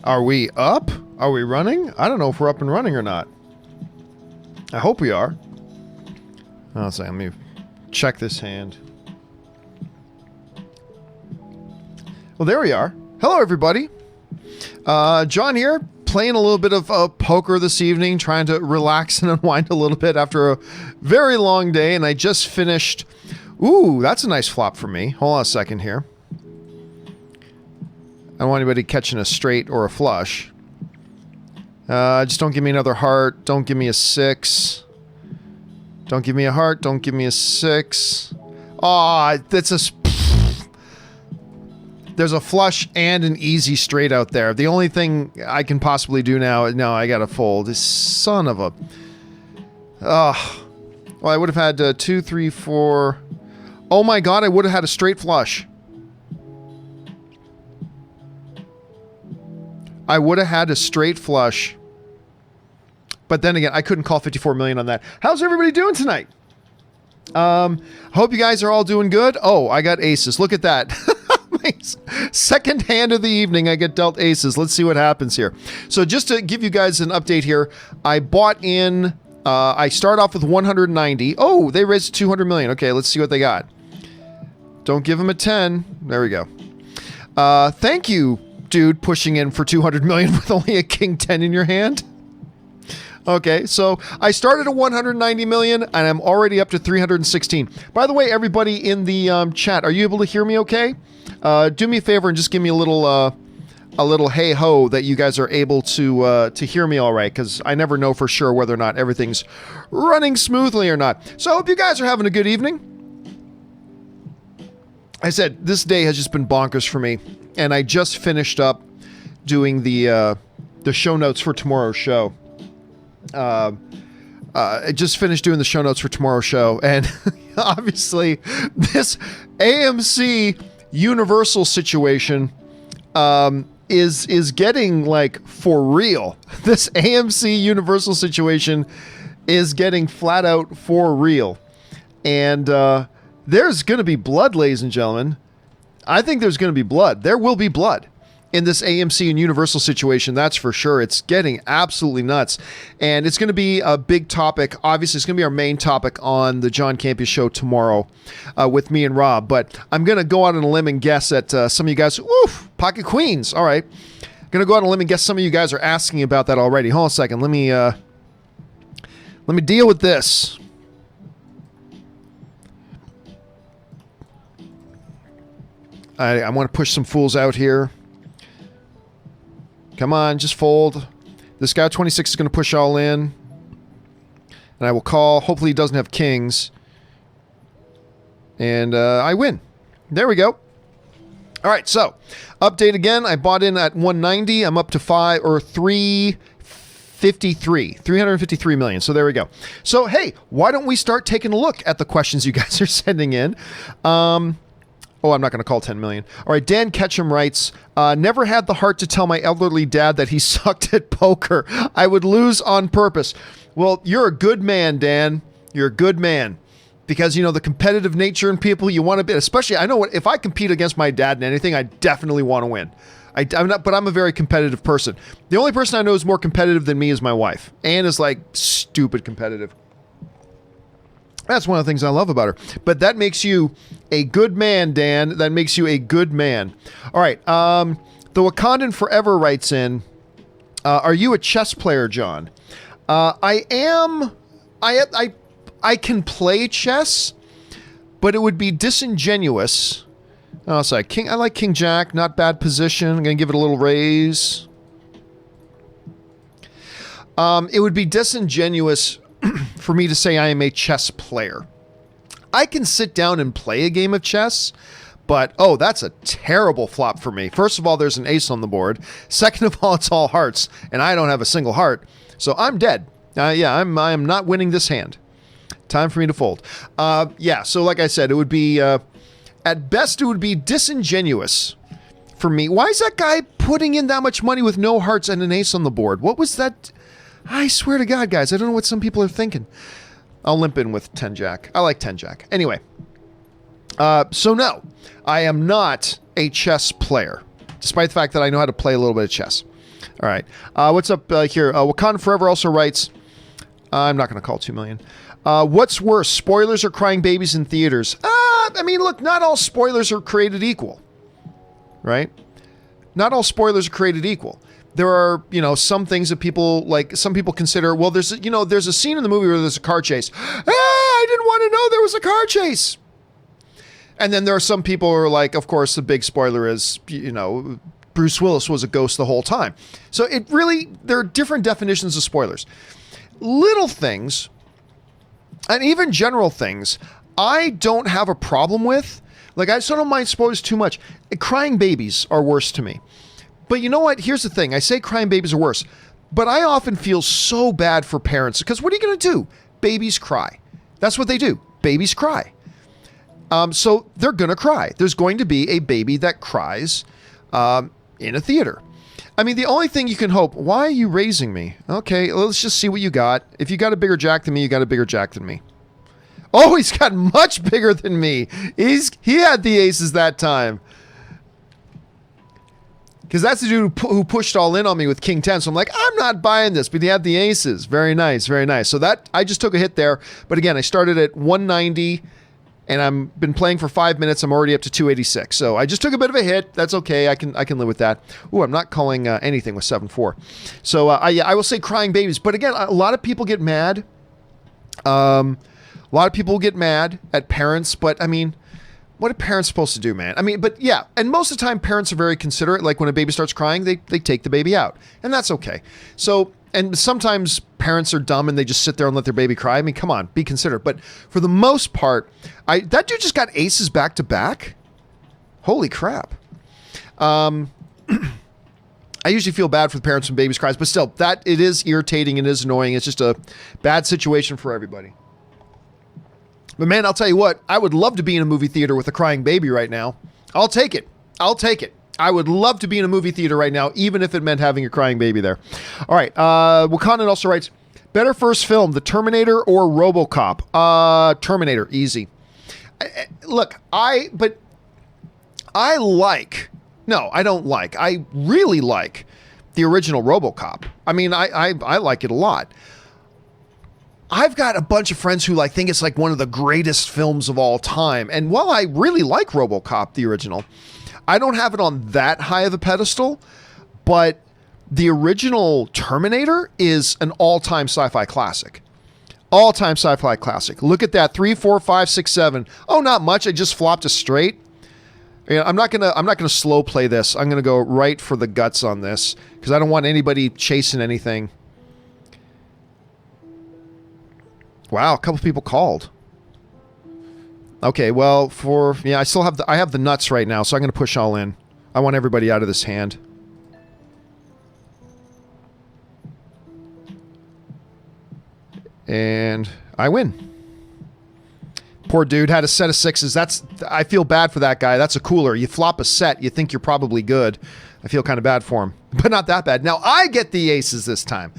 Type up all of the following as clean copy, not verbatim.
Are we up? Are we running? I don't know if we're up and running or not. I hope we are. I'll say, let me check this hand. Well, there we are. Hello, everybody. John here, playing a little bit of poker this evening, trying to relax and unwind a little bit after a very long day, and I just finished... Ooh, that's a nice flop for me. Hold on a second here. I don't want anybody catching a straight or a flush. Just don't give me another heart. Don't give me a 6. Don't give me a heart. Don't give me a 6. Aw, that's a... There's a flush and an easy straight out there. The only thing I can possibly do now... No, I gotta fold. This son of a... Well, I would have had 2, 3, 4... Oh my god, I would have had a straight flush. I would have had a straight flush. But then again, I couldn't call 54 million on that. How's everybody doing tonight? Hope you guys are all doing good. Oh, I got aces. Look at that. My second hand of the evening, I get dealt aces. Let's see what happens here. So just to give you guys an update here, I bought in, I start off with 190. Oh, they raised 200 million. Okay, let's see what they got. Don't give them a 10. There we go. Thank you, dude, pushing in for 200 million with only a king 10 in your hand. Okay, so I started at 190 million and I'm already up to 316. By the way, everybody in the chat, are you able to hear me okay? Do me a favor and just give me a little hey ho that you guys are able to hear me all right, because I never know for sure whether or not everything's running smoothly or not. So I hope you guys are having a good evening. I said this day has just been bonkers for me, and I just finished up doing the show notes for tomorrow's show. I just finished doing the show notes for tomorrow's show, and obviously this AMC Universal situation is getting like for real. This AMC Universal situation is getting flat out for real, and there's going to be blood, ladies and gentlemen. I think there's going to be blood. There will be blood in this AMC and Universal situation, that's for sure. It's getting absolutely nuts, and it's going to be a big topic. Obviously, it's going to be our main topic on the John Campea Show tomorrow with me and Rob, but I'm going to go out on a limb and guess that some of you guys, oof, pocket queens, all right. I'm going to go out on a limb and guess some of you guys are asking about that already. Hold on a second. Let me deal with this. I want to push some fools out here. Come on, just fold. This guy 26 is going to push all in. And I will call. Hopefully he doesn't have kings. And I win. There we go. All right, so update again. I bought in at 190. I'm up to 353 million. So there we go. So hey, why don't we start taking a look at the questions you guys are sending in? Oh, I'm not going to call 10 million. All right, Dan Ketchum writes, never had the heart to tell my elderly dad that he sucked at poker. I would lose on purpose. Well, you're a good man, Dan. You're a good man. Because, you know, the competitive nature in people, you want to be, especially, I know what, if I compete against my dad in anything, I definitely want to win. But I'm a very competitive person. The only person I know who's more competitive than me is my wife. Anne is like stupid competitive. That's one of the things I love about her. But that makes you a good man, Dan. That makes you a good man. All right. The Wakandan Forever writes in, are you a chess player, John? I am. I can play chess, but it would be disingenuous. Oh, sorry. I like King Jack. Not bad position. I'm going to give it a little raise. It would be disingenuous for me to say I am a chess player. I can sit down and play a game of chess, but oh, that's a terrible flop for me. First of all, there's an ace on the board. Second of all, it's all hearts, and I don't have a single heart, so I'm dead. I am not winning this hand. Time for me to fold. Yeah, so like I said, it would be, at best, it would be disingenuous for me. Why is that guy putting in that much money with no hearts and an ace on the board? What was that? I swear to God, guys, I don't know what some people are thinking. I'll limp in with 10 Jack. I like 10 Jack. Anyway. So no, I am not a chess player, despite the fact that I know how to play a little bit of chess. All right. What's up here? Wakanda Forever also writes, I'm not going to call 2 million. What's worse, spoilers or crying babies in theaters? I mean, look, not all spoilers are created equal, right? Not all spoilers are created equal. There are, some things that some people consider, well, there's a scene in the movie where there's a car chase. I didn't want to know there was a car chase. And then there are some people who are like, of course, the big spoiler is, Bruce Willis was a ghost the whole time. So there are different definitions of spoilers. Little things, and even general things, I don't have a problem with. Like, I just don't mind spoilers too much. Crying babies are worse to me. But you know what? Here's the thing. I say crying babies are worse, but I often feel so bad for parents because what are you going to do? Babies cry. That's what they do. Babies cry. So they're going to cry. There's going to be a baby that cries in a theater. I mean, the only thing you can hope, why are you raising me? Okay, let's just see what you got. If you got a bigger jack than me, you got a bigger jack than me. Oh, he's got much bigger than me. He had the aces that time. Because that's the dude who pushed all in on me with King 10. So I'm like, I'm not buying this, but he had the aces. Very nice, very nice. So I just took a hit there. But again, I started at 190. And I've been playing for 5 minutes. I'm already up to 286. So I just took a bit of a hit. That's okay. I can live with that. Ooh, I'm not calling anything with 7-4. So I will say crying babies. But again, a lot of people get mad. A lot of people get mad at parents. But I mean, what are parents supposed to do, man? I mean, but yeah. And most of the time, parents are very considerate. Like when a baby starts crying, they take the baby out. And that's okay. So, and sometimes parents are dumb and they just sit there and let their baby cry. I mean, come on, be considerate. But for the most part, that dude just got aces back to back. Holy crap. I usually feel bad for the parents when babies cries, but still, it is irritating and it is annoying. It's just a bad situation for everybody. But man, I'll tell you what, I would love to be in a movie theater with a crying baby right now. I'll take it. I would love to be in a movie theater right now, even if it meant having a crying baby there. All right. Wakanda also writes, better first film, The Terminator or RoboCop? Terminator, easy. I really like the original RoboCop. I mean, I like it a lot. I've got a bunch of friends who think it's like one of the greatest films of all time. And while I really like RoboCop, the original, I don't have it on that high of a pedestal, but the original Terminator is an all-time sci-fi classic. All-time sci-fi classic. Look at that. 3, 4, 5, 6, 7. Oh, not much. I just flopped a straight. I'm not gonna slow play this. I'm gonna go right for the guts on this because I don't want anybody chasing anything. Wow, a couple people called. Okay, well, I have the nuts right now, so I'm going to push all in. I want everybody out of this hand. And I win. Poor dude had a set of sixes. I feel bad for that guy. That's a cooler. You flop a set, you think you're probably good. I feel kind of bad for him, but not that bad. Now I get the aces this time.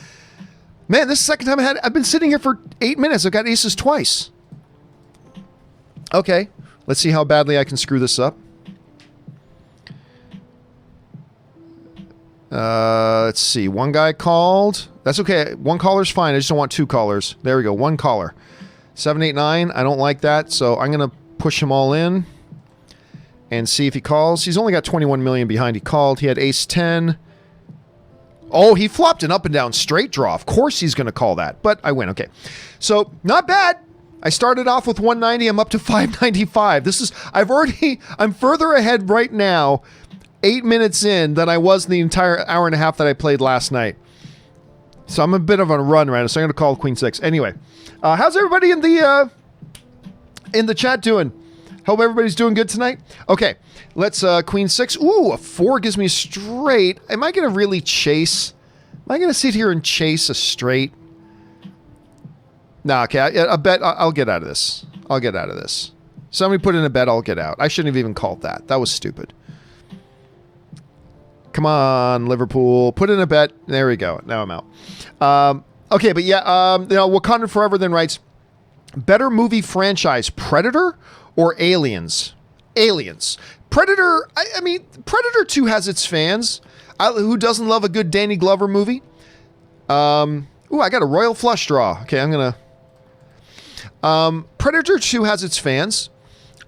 Man, this is the second time I've been sitting here for 8 minutes. I've got aces twice. Okay, let's see how badly I can screw this up. Let's see. One guy called. That's okay. One caller's fine. I just don't want two callers. There we go. One caller. 789. I don't like that, so I'm going to push him all in and see if he calls. He's only got 21 million behind. He called. He had ace 10. Oh, he flopped an up and down straight draw. Of course he's going to call that, but I win. Okay, so not bad. I started off with 190. I'm up to 595. I'm further ahead right now, 8 minutes in, than I was in the entire hour and a half that I played last night. So I'm a bit of a run right now, so I'm going to call Queen 6. Anyway, how's everybody in the chat doing? Hope everybody's doing good tonight. Okay, let's Queen 6. Ooh, a 4 gives me a straight. Am I going to really chase? Am I going to sit here and chase a straight? Nah, okay, I bet I'll get out of this. I'll get out of this. Somebody put in a bet, I'll get out. I shouldn't have even called that. That was stupid. Come on, Liverpool. Put in a bet. There we go. Now I'm out. Okay, but yeah, Wakanda Forever then writes, better movie franchise, Predator or Aliens? Aliens. Predator, I mean, Predator 2 has its fans. Who doesn't love a good Danny Glover movie? Ooh, I got a royal flush draw. Okay, I'm gonna... Predator 2 has its fans.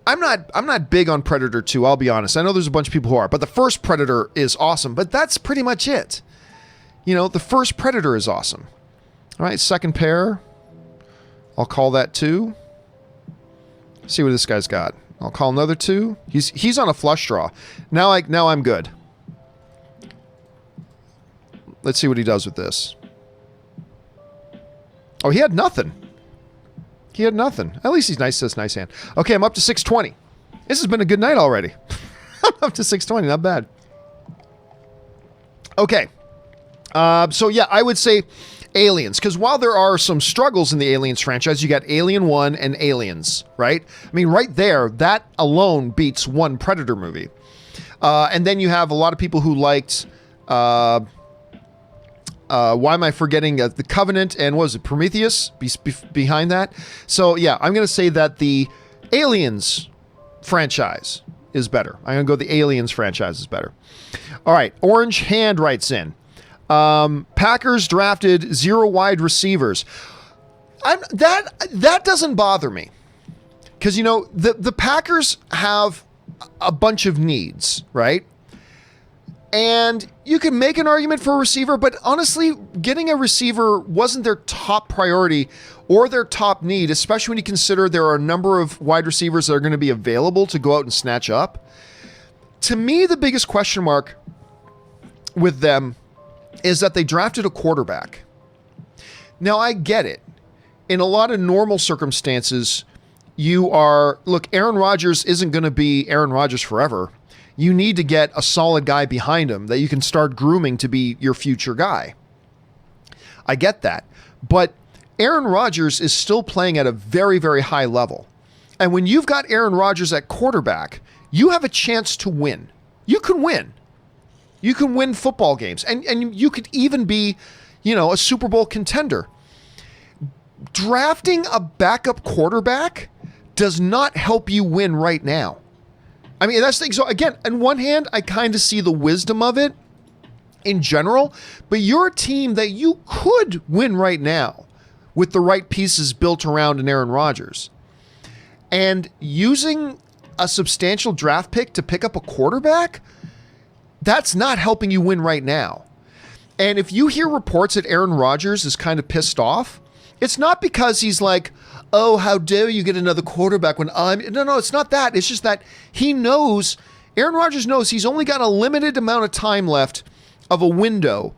I'm not big on Predator 2, I'll be honest. I know there's a bunch of people who are, but the first Predator is awesome, but that's pretty much it. You know, the first Predator is awesome. All right, second pair. I'll call that 2. See what this guy's got. I'll call another 2. He's on a flush draw. Now I'm good. Let's see what he does with this. Oh, he had nothing. He had nothing. At least he's nice. Says nice hand. Okay, I'm up to 620. This has been a good night already. I'm up to 620. Not bad. Okay. So yeah, I would say Aliens, because while there are some struggles in the Aliens franchise, you got Alien 1 and Aliens, right? I mean, right there, that alone beats one Predator movie. And then you have a lot of people who liked... why am I forgetting The Covenant and what was it, Prometheus behind that? So yeah, I'm going to say that the Aliens franchise is better. I'm going to go the Aliens franchise is better. All right, Orange Hand writes in. Packers drafted 0 wide receivers. That doesn't bother me. Because, you know, the Packers have a bunch of needs, right? And you can make an argument for a receiver, but honestly, getting a receiver wasn't their top priority or their top need, especially when you consider there are a number of wide receivers that are going to be available to go out and snatch up. To me, the biggest question mark with them is that they drafted a quarterback. Now, I get it. In a lot of normal circumstances, Aaron Rodgers isn't going to be Aaron Rodgers forever. You need to get a solid guy behind him that you can start grooming to be your future guy. I get that. But Aaron Rodgers is still playing at a very, very high level. And when you've got Aaron Rodgers at quarterback, you have a chance to win. You can win. You can win football games. And you could even be, a Super Bowl contender. Drafting a backup quarterback does not help you win right now. I mean, that's the thing. So again, on one hand, I kind of see the wisdom of it in general, but you're a team that you could win right now with the right pieces built around an Aaron Rodgers. And using a substantial draft pick to pick up a quarterback, that's not helping you win right now. And if you hear reports that Aaron Rodgers is kind of pissed off, it's not because he's like, oh, how dare you get another quarterback when I'm... No, it's not that. It's just that Aaron Rodgers knows he's only got a limited amount of time left of a window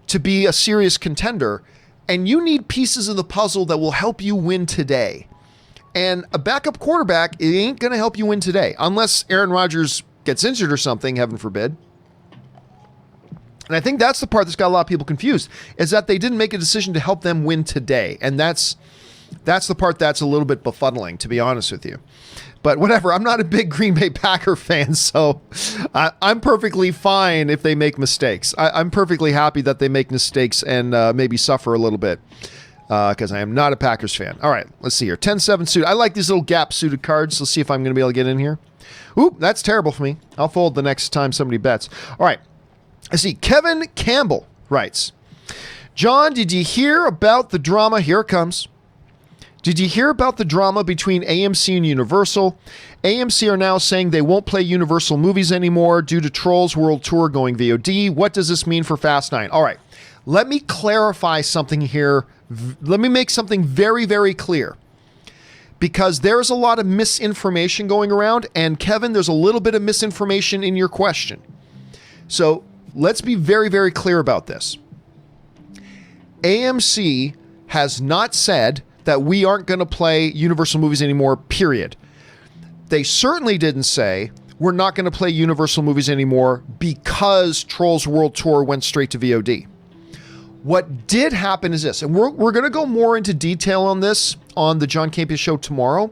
to be a serious contender, and you need pieces of the puzzle that will help you win today. And a backup quarterback, it ain't going to help you win today, unless Aaron Rodgers gets injured or something, heaven forbid. And I think that's the part that's got a lot of people confused, is that they didn't make a decision to help them win today. And that's the part that's a little bit befuddling, to be honest with you. But whatever, I'm not a big Green Bay Packer fan, so I'm perfectly fine if they make mistakes. I'm perfectly happy that they make mistakes and maybe suffer a little bit, because I am not a Packers fan. All right, let's see here. 10-7 suit. I like these little gap suited cards. Let's see if I'm going to be able to get in here. Oop, that's terrible for me. I'll fold the next time somebody bets. All right. I see. Kevin Campbell writes, John, did you hear about the drama? Here it comes. Did you hear about the drama between AMC and Universal? AMC are now saying they won't play Universal movies anymore due to Trolls World Tour going VOD. What does this mean for Fast 9? All right, let me clarify something here. Let me make something very, very clear. Because there's a lot of misinformation going around, and Kevin, there's a little bit of misinformation in your question. So let's be very, very clear about this. AMC has not said that we aren't going to play Universal movies anymore, period. They certainly didn't say we're not going to play Universal movies anymore because Trolls World Tour went straight to VOD. What did happen is this, and we're going to go more into detail on this on the John Campea Show tomorrow,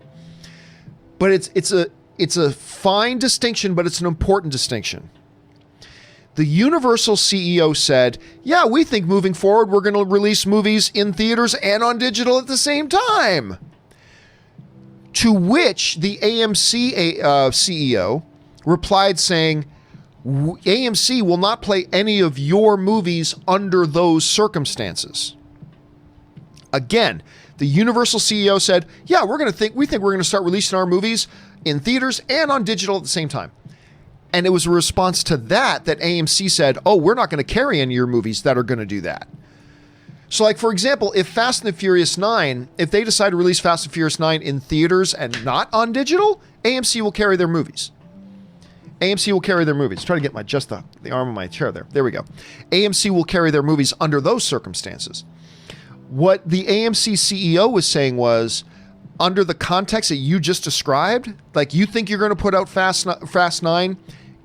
but it's a fine distinction, but it's an important distinction. The Universal CEO said, yeah, we think moving forward, we're going to release movies in theaters and on digital at the same time. To which the AMC CEO replied saying, AMC will not play any of your movies under those circumstances. Again, the Universal CEO said, yeah, we think we're going to start releasing our movies in theaters and on digital at the same time. And it was a response to that AMC said, oh, we're not going to carry any of your movies that are going to do that. So like, for example, if Fast and the Furious 9, if they decide to release Fast and Furious 9 in theaters and not on digital, AMC will carry their movies. AMC will carry their movies. Try to get the arm of my chair there. There we go. AMC will carry their movies under those circumstances. What the AMC CEO was saying was, under the context that you just described, like you think you're going to put out Fast 9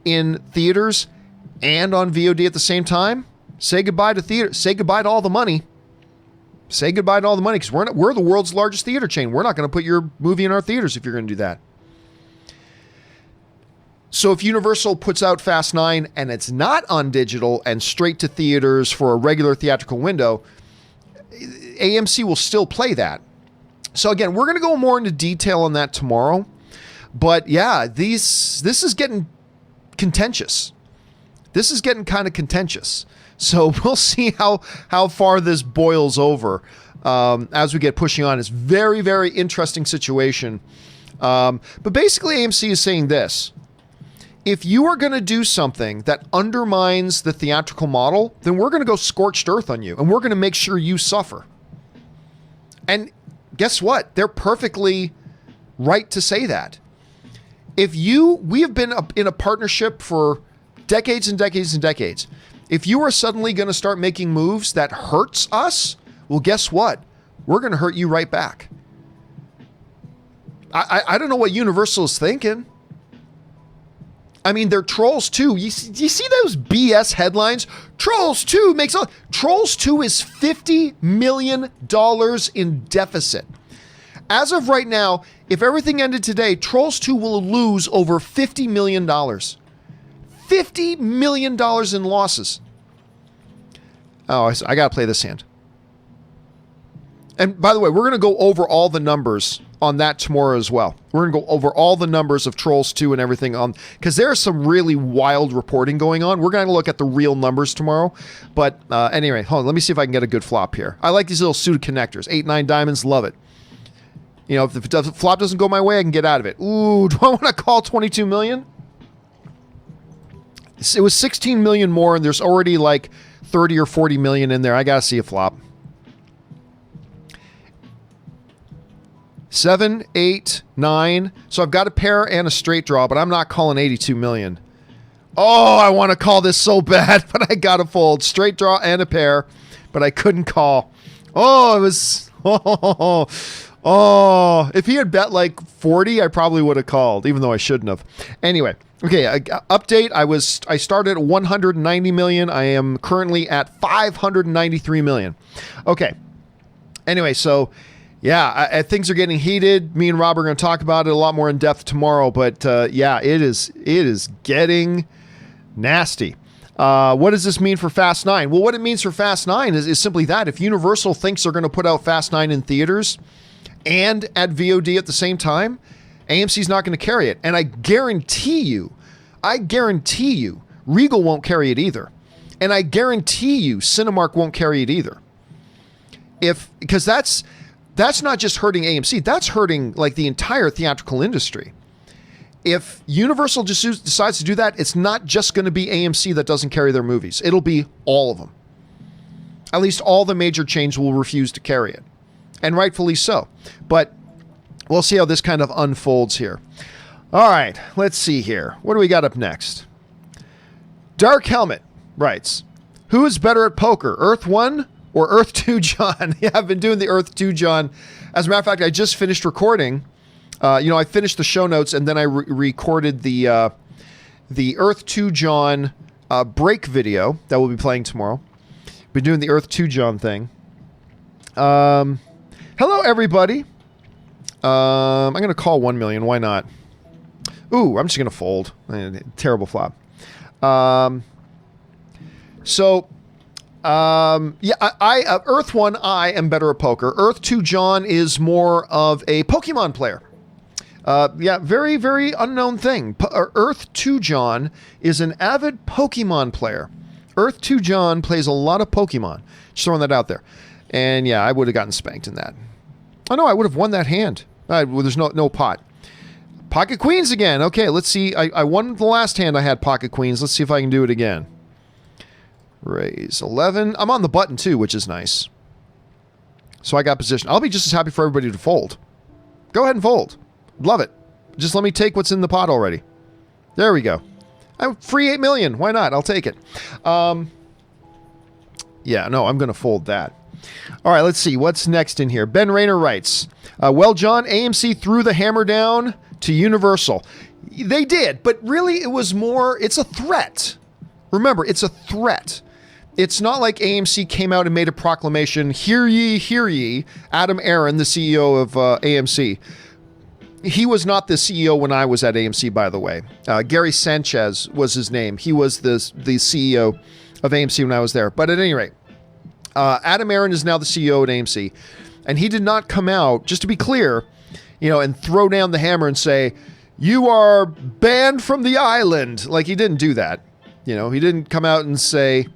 in theaters and on VOD at the same time, say goodbye to theater. Say goodbye to all the money. Say goodbye to all the money, because we're the world's largest theater chain. We're not going to put your movie in our theaters if you're going to do that. So if Universal puts out Fast 9 and it's not on digital and straight to theaters for a regular theatrical window, AMC will still play that. So again, we're going to go more into detail on that tomorrow. But yeah, this is getting contentious. This is getting kind of contentious. So we'll see how far this boils over as we get pushing on. It's very, very interesting situation. But basically AMC is saying this. If you are going to do something that undermines the theatrical model, then we're going to go scorched earth on you, and we're going to make sure you suffer. And guess what? They're perfectly right to say that. We have been in a partnership for decades and decades and decades. If you are suddenly going to start making moves that hurts us, well, guess what? We're going to hurt you right back. I don't know what Universal is thinking. I mean, they're Trolls 2. You see those BS headlines? Trolls 2 Trolls 2 is $50 million in deficit. As of right now, if everything ended today, Trolls 2 will lose over $50 million. $50 million in losses. Oh, I got to play this hand. And by the way, we're going to go over all the numbers on that tomorrow as well. We're going to go over all the numbers of Trolls 2 and everything on, because there's some really wild reporting going on. We're going to look at the real numbers tomorrow. But anyway, hold on. Let me see if I can get a good flop here. I like these little suited connectors. 8-9 diamonds, love it. You know, if the flop doesn't go my way, I can get out of it. Ooh, do I want to call 22 million? It was 16 million more, and there's already like 30 or 40 million in there. I got to see a flop. 7, 8, 9. So I've got a pair and a straight draw, but I'm not calling 82 million. Oh, I want to call this so bad, but I got to fold. Straight draw and a pair, but I couldn't call. Oh, it was... Oh, if he had bet like 40, I probably would have called, even though I shouldn't have. Anyway, okay, update. I started at 190 million. I am currently at 593 million. Okay. Anyway, so yeah, things are getting heated. Me and Rob are going to talk about it a lot more in depth tomorrow, but yeah, it is getting nasty. What does this mean for Fast 9? Well, what it means for Fast 9 is simply that. If Universal thinks they're going to put out Fast 9 in theaters and at VOD at the same time, AMC's not going to carry it. And I guarantee you, Regal won't carry it either. And I guarantee you, Cinemark won't carry it either. Because that's not just hurting AMC, that's hurting like the entire theatrical industry. If Universal just decides to do that, it's not just going to be AMC that doesn't carry their movies. It'll be all of them. At least all the major chains will refuse to carry it. And rightfully so. But we'll see how this kind of unfolds here. All right, let's see here. What do we got up next? Dark Helmet writes, who is better at poker, Earth 1 or Earth 2 John? Yeah, I've been doing the Earth 2 John. As a matter of fact, I just finished recording. I finished the show notes and then I recorded the Earth 2 John break video that we'll be playing tomorrow. Been doing the Earth 2 John thing. Hello, everybody. I'm going to call 1 million. Why not? Ooh, I'm just going to fold. Terrible flop. So, yeah, Earth 1, I am better at poker. Earth 2, John is more of a Pokemon player. Yeah, very, very unknown thing. Earth 2, John is an avid Pokemon player. Earth 2, John plays a lot of Pokemon. Just throwing that out there. And yeah, I would have gotten spanked in that. Oh no, I would have won that hand. Well, there's no pot. Pocket Queens again. Okay, let's see. I won the last hand I had Pocket Queens. Let's see if I can do it again. Raise 11. I'm on the button too, which is nice. So I got position. I'll be just as happy for everybody to fold. Go ahead and fold. Love it. Just let me take what's in the pot already. There we go. I'm free 8 million. Why not? I'll take it. Yeah, no, I'm going to fold that. All right, let's see. What's next in here? Ben Rayner writes, well, John, AMC threw the hammer down to Universal. They did, but really it was more, it's a threat. Remember, it's a threat. It's not like AMC came out and made a proclamation, hear ye, Adam Aaron, the CEO of AMC. He was not the CEO when I was at AMC, by the way. Gary Sanchez was his name. He was the CEO of AMC when I was there. But at any rate, Adam Aaron is now the CEO at AMC. And he did not come out, just to be clear, and throw down the hammer and say, you are banned from the island. Like, he didn't do that. He didn't come out and say,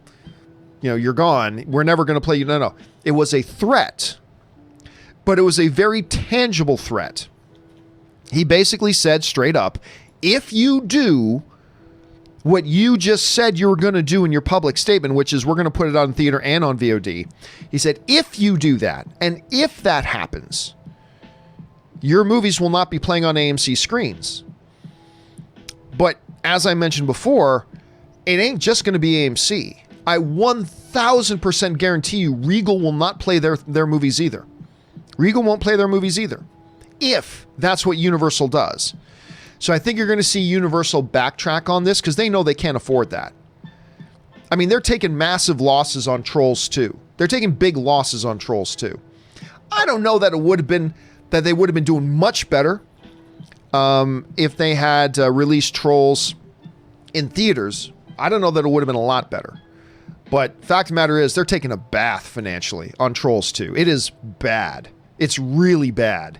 you're gone. We're never going to play you. No. It was a threat. But it was a very tangible threat. He basically said straight up, if you do what you just said you were going to do in your public statement, which is we're going to put it on theater and on VOD. He said, if you do that, and if that happens, your movies will not be playing on AMC screens. But as I mentioned before, it ain't just going to be AMC. I 1,000% guarantee you Regal will not play their movies either. Regal won't play their movies either. If that's what Universal does. So I think you're going to see Universal backtrack on this because they know they can't afford that. I mean, they're taking massive losses on Trolls 2. They're taking big losses on Trolls 2. I don't know that they would have been doing much better if they had released Trolls in theaters. I don't know that it would have been a lot better. But fact of the matter is, they're taking a bath financially on Trolls 2. It is bad. It's really bad.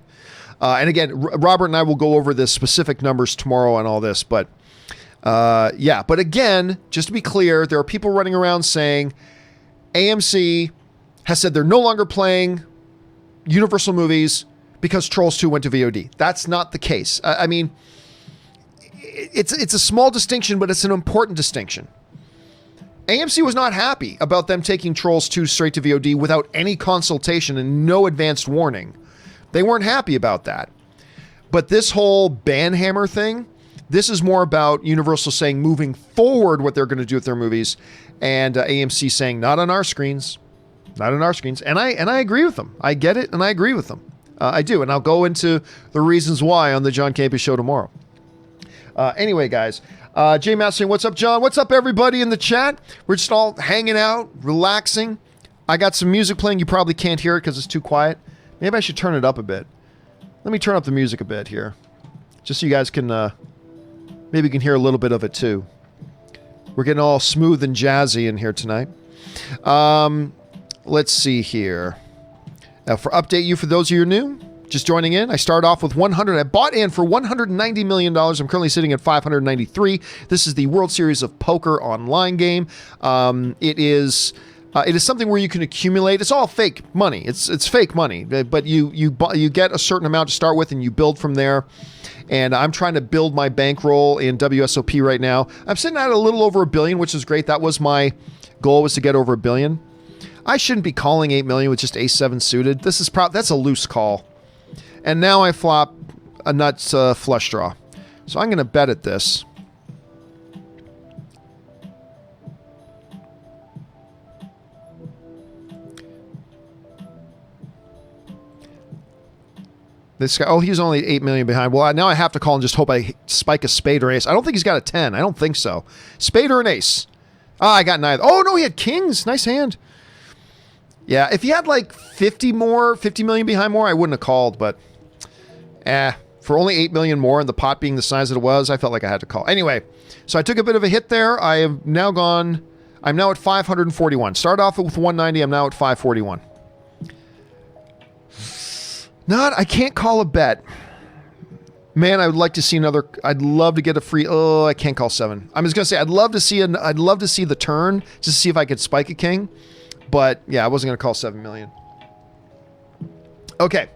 And again, Robert and I will go over the specific numbers tomorrow on all this. But yeah, but again, just to be clear, there are people running around saying AMC has said they're no longer playing Universal movies because Trolls 2 went to VOD. That's not the case. I mean, it's a small distinction, but it's an important distinction. AMC was not happy about them taking Trolls 2 straight to VOD without any consultation and no advanced warning. They weren't happy about that. But this whole banhammer thing, this is more about Universal saying moving forward what they're going to do with their movies, and AMC saying not on our screens, not on our screens. And I agree with them. I get it, and I agree with them. I do, and I'll go into the reasons why on the John Campea Show tomorrow. Anyway, guys, Jay Matt saying, what's up, John? What's up, everybody in the chat? We're just all hanging out, relaxing. I got some music playing. You probably can't hear it because it's too quiet. Maybe I should turn it up a bit. Let me turn up the music a bit here. Just so you guys can, maybe you can hear a little bit of it too. We're getting all smooth and jazzy in here tonight. Let's see here. Now, for update you, for those of you who are new, just joining in, I started off with 100. I bought in for $190 million. I'm currently sitting at 593. This is the World Series of Poker online game. It is something where you can accumulate. It's all fake money. It's fake money, but you get a certain amount to start with, and you build from there. And I'm trying to build my bankroll in WSOP right now. I'm sitting at a little over $1 billion, which is great. That was my goal, was to get over $1 billion. I shouldn't be calling 8 million with just ace-7 suited. That's a loose call. And now I flop a nuts flush draw. So I'm going to bet at this. This guy, he's only 8 million behind. Well, now I have to call and just hope I spike a spade or ace. I don't think he's got a 10. I don't think so. Spade or an ace. I got neither. Oh, no, he had kings. Nice hand. Yeah, if he had like 50 million behind more, I wouldn't have called, but for only 8 million more and the pot being the size that it was, I felt like I had to call. Anyway, so I took a bit of a hit there. I have now gone, I'm now at 541. Start off with 190. I'm now at 541. I can't call a bet. Man, I would like to see another. I'd love to get a free. Oh, I can't call 7. I'm just gonna say I'd love to see the turn just to see if I could spike a king. But yeah, I wasn't gonna call 7 million. Okay,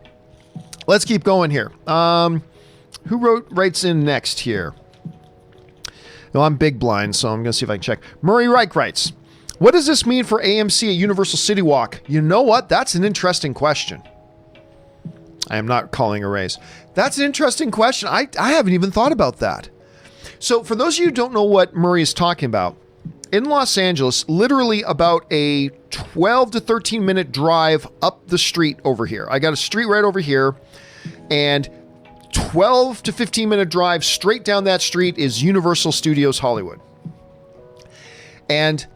let's keep going here. Who writes in next here? Well, I'm big blind, so I'm gonna see if I can check. Murray Reich writes, "What does this mean for AMC at Universal City Walk?" You know what? That's an interesting question. I am not calling a raise. That's an interesting question. I haven't even thought about that. So for those of you who don't know what Murray is talking about, in Los Angeles, literally about a 12 to 13 minute drive up the street over here. I got a street right over here, and 12 to 15 minute drive straight down that street is Universal Studios Hollywood. And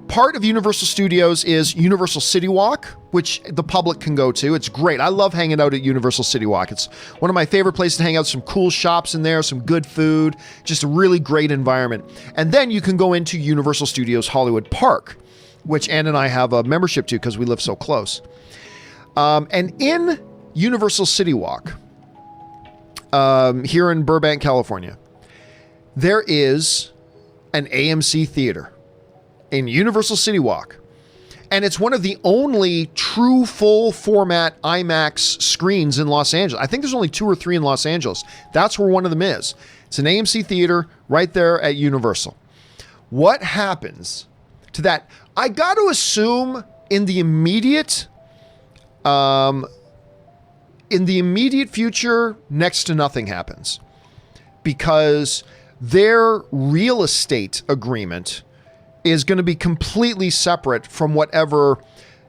part of Universal Studios is Universal City Walk, which the public can go to. It's great. I love hanging out at Universal City Walk. It's one of my favorite places to hang out. Some cool shops in there, some good food, just a really great environment. And then you can go into Universal Studios Hollywood Park, which Ann and I have a membership to because we live so close. And in Universal City Walk, here in Burbank, California, there is an AMC theater in Universal City Walk. And it's one of the only true full format IMAX screens in Los Angeles. I think there's only 2 or 3 in Los Angeles. That's where one of them is. It's an AMC theater right there at Universal. What happens to that? I got to assume in the immediate future, next to nothing happens, because their real estate agreement is going to be completely separate from whatever,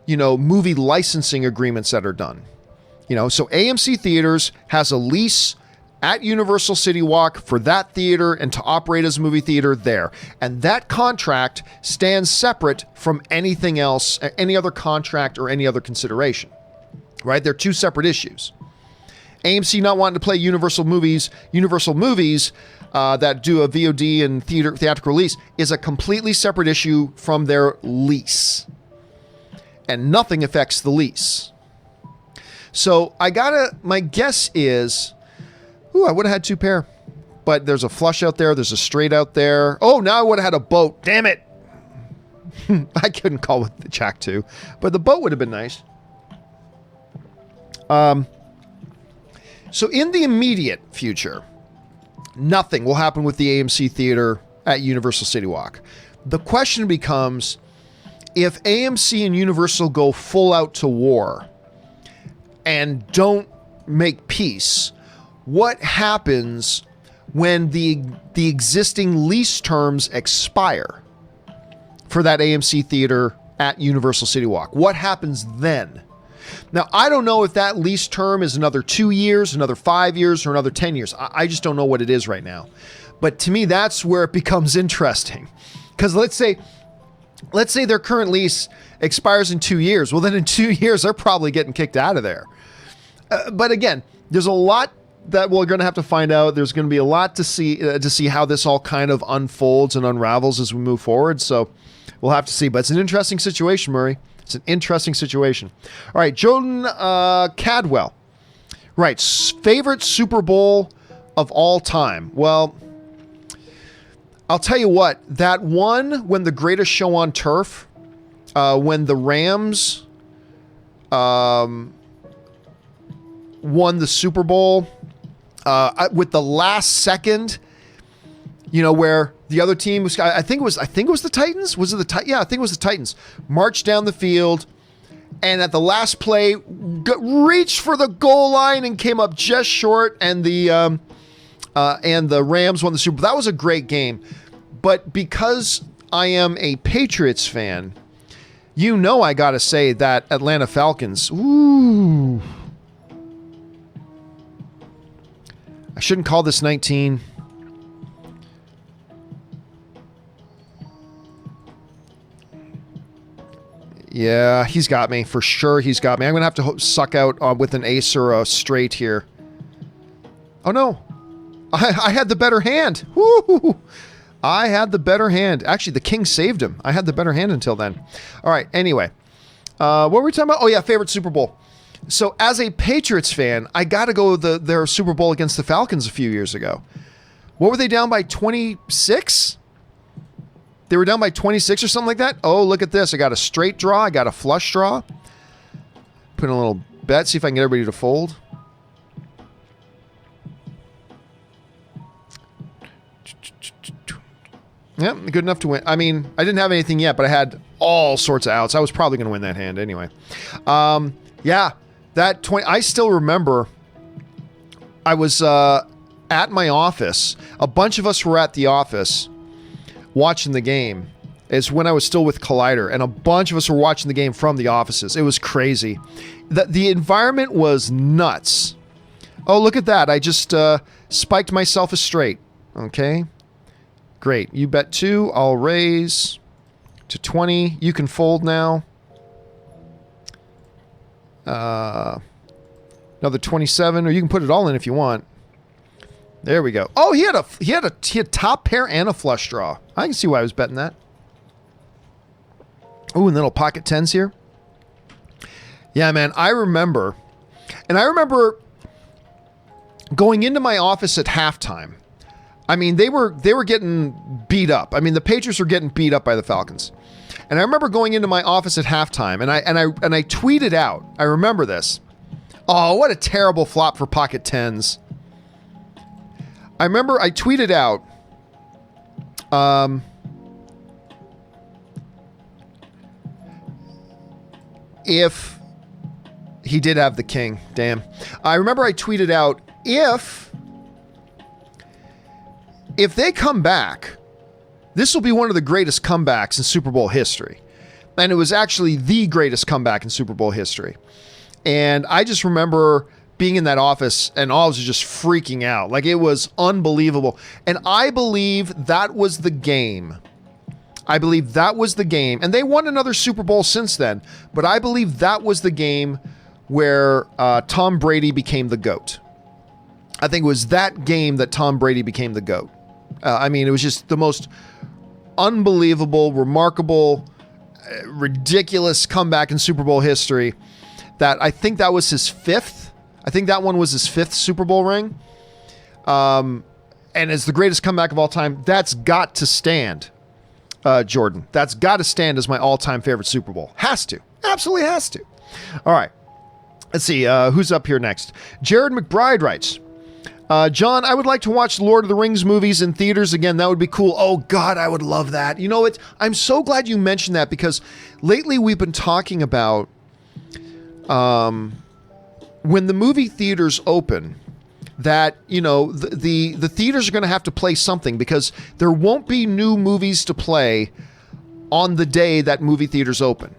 movie licensing agreements that are done. So AMC Theaters has a lease at Universal City Walk for that theater and to operate as a movie theater there. And that contract stands separate from anything else, any other contract or any other consideration, right? They're 2 separate issues. AMC not wanting to play Universal movies that do a VOD and theatrical release is a completely separate issue from their lease. And nothing affects the lease. So my guess is, I would have had 2 pair. But there's a flush out there, there's a straight out there. Oh, now I would have had a boat, damn it. I couldn't call with the Jack 2, but the boat would have been nice. So in the immediate future, nothing will happen with the AMC theater at Universal City Walk. The question becomes, if AMC and Universal go full out to war and don't make peace, what happens when the existing lease terms expire for that AMC theater at Universal City Walk? What happens then? Now, I don't know if that lease term is another 2 years, another 5 years, or another 10 years. I just don't know what it is right now. But to me, that's where it becomes interesting. Because let's say their current lease expires in 2 years. Well, then in 2 years, they're probably getting kicked out of there. But again, there's a lot that we're going to have to find out. There's going to be a lot to see how this all kind of unfolds and unravels as we move forward. So we'll have to see. But it's an interesting situation, Murray. It's an interesting situation. All right, Jordan Cadwell writes, favorite Super Bowl of all time. Well, I'll tell you what, that one when the greatest show on turf, when the Rams won the Super Bowl with the last second, where the other team was, I think it was the Titans. Was it the Titans? Yeah, I think it was the Titans. Marched down the field, and at the last play, reached for the goal line and came up just short. And the Rams won the Super Bowl. That was a great game. But because I am a Patriots fan, I got to say that Atlanta Falcons. Ooh, I shouldn't call this 19. Yeah, he's got me. For sure, he's got me. I'm going to have to suck out with an ace or a straight here. Oh, no. I had the better hand. Woo! I had the better hand. Actually, the king saved him. I had the better hand until then. All right, anyway. What were we talking about? Oh, yeah, favorite Super Bowl. So as a Patriots fan, I got to go their Super Bowl against the Falcons a few years ago. What were they down by, 26? They were down by 26 or something like that? Oh, look at this. I got a straight draw. I got a flush draw. Put in a little bet, see if I can get everybody to fold. Yeah, good enough to win. I mean, I didn't have anything yet, but I had all sorts of outs. I was probably going to win that hand anyway. Yeah, that 20. I still remember I was at my office. A bunch of us were at the office watching the game. It's when I was still with Collider, and a bunch of us were watching the game from the offices. It was crazy. The environment was nuts. Oh, look at that. I just spiked myself a straight. Okay. Great. You bet 2. I'll raise to 20. You can fold now. Another 27, or you can put it all in if you want. There we go. Oh, he had top pair and a flush draw. I can see why I was betting that. Oh, and little pocket tens here. Yeah, man, I remember going into my office at halftime. I mean, they were getting beat up. I mean, the Patriots were getting beat up by the Falcons. And I remember going into my office at halftime, and I tweeted out. I remember this. Oh, what a terrible flop for pocket tens. I remember I tweeted out. If he did have the king, damn. I remember I tweeted out, if they come back, this will be one of the greatest comebacks in Super Bowl history. And it was actually the greatest comeback in Super Bowl history. And I just remember being in that office and all was just freaking out. Like, it was unbelievable. And I believe that was the game. And they won another Super Bowl since then. But I believe that was the game where Tom Brady became the GOAT. I think it was that game that Tom Brady became the GOAT. I mean, it was just the most unbelievable, remarkable, ridiculous comeback in Super Bowl history. That I think that was his 5th. I think that one was his 5th Super Bowl ring. And it's the greatest comeback of all time. That's got to stand, Jordan. That's got to stand as my all-time favorite Super Bowl. Has to. Absolutely has to. All right. Let's see. Who's up here next? Jared McBride writes, John, I would like to watch Lord of the Rings movies in theaters again. That would be cool. Oh, God, I would love that. You know, I'm so glad you mentioned that, because lately we've been talking about when the movie theaters open, that, you know, the theaters are going to have to play something, because there won't be new movies to play on the day that movie theaters open,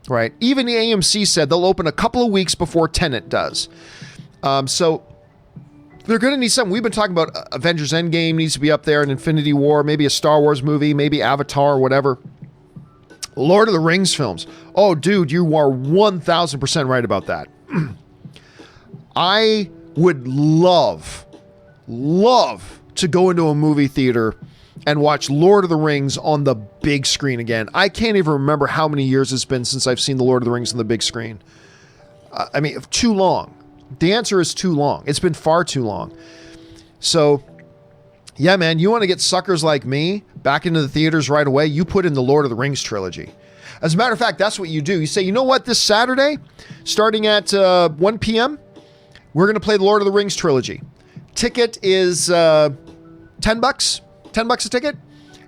right? Even the AMC said they'll open a couple of weeks before Tenet does. So they're going to need something. We've been talking about Avengers Endgame needs to be up there, and Infinity War, maybe a Star Wars movie, maybe Avatar or whatever. Lord of the Rings films. Oh, dude, you are 1,000% right about that. I would love to go into a movie theater and watch Lord of the Rings on the big screen again. I can't even remember how many years it's been since I've seen the Lord of the Rings on the big screen. I mean, too long. The answer is too long. It's been far too long. So, yeah, man, you want to get suckers like me back into the theaters right away, you put in the Lord of the Rings trilogy. As a matter of fact, that's what you do. You say, you know what, this Saturday, starting at 1 p.m., we're going to play the Lord of the Rings trilogy. Ticket is $10. $10 a ticket.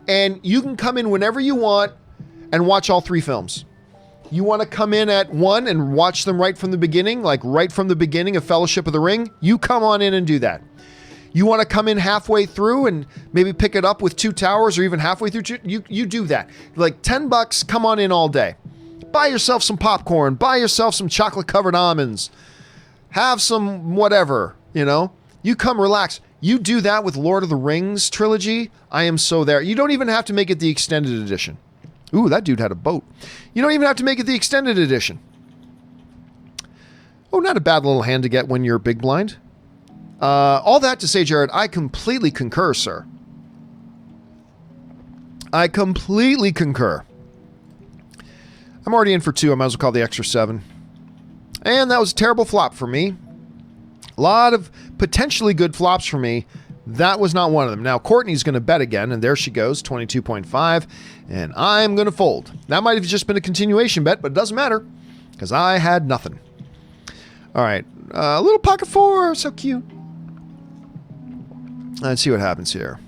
And you can come in whenever you want and watch all 3 films. You want to come in at 1 and watch them right from the beginning, like right from the beginning of Fellowship of the Ring, you come on in and do that. You want to come in halfway through and maybe pick it up with 2 towers, or even halfway through, you do that. Like $10, come on in all day. Buy yourself some popcorn, buy yourself some chocolate covered almonds, have some whatever, you know, you come relax. You do that with Lord of the Rings trilogy. I am so there. You don't even have to make it the extended edition. Ooh, that dude had a boat. You don't even have to make it the extended edition. Oh, not a bad little hand to get when you're big blind. All that to say, Jared, I completely concur, sir. I completely concur. I'm already in for 2. I might as well call the extra 7. And that was a terrible flop for me. A lot of potentially good flops for me. That was not one of them. Now, Courtney's going to bet again, and there she goes, 22.5. And I'm going to fold. That might have just been a continuation bet, but it doesn't matter because I had nothing. All right. A little pocket 4. So cute. Let's see what happens here.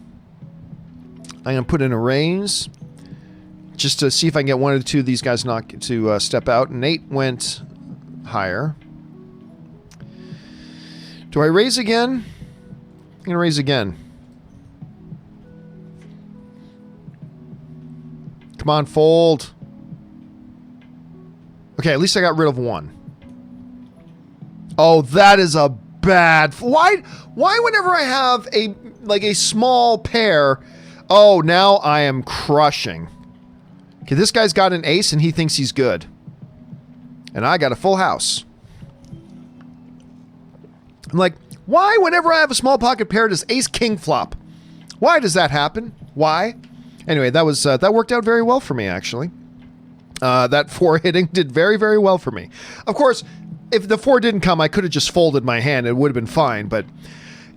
I'm going to put in a raise just to see if I can get one or two of these guys not to step out. And 8 went higher. Do I raise again? I'm going to raise again. Come on, fold. Okay, at least I got rid of 1. Oh, that is a bad... Why whenever I have a small pair... Oh, now I am crushing. Okay, this guy's got an ace and he thinks he's good. And I got a full house. I'm like, why whenever I have a small pocket pair does ace king flop? Why does that happen? Why? Anyway, that worked out very well for me, actually. That 4 hitting did very, very well for me. Of course, if the 4 didn't come, I could have just folded my hand. It would have been fine, but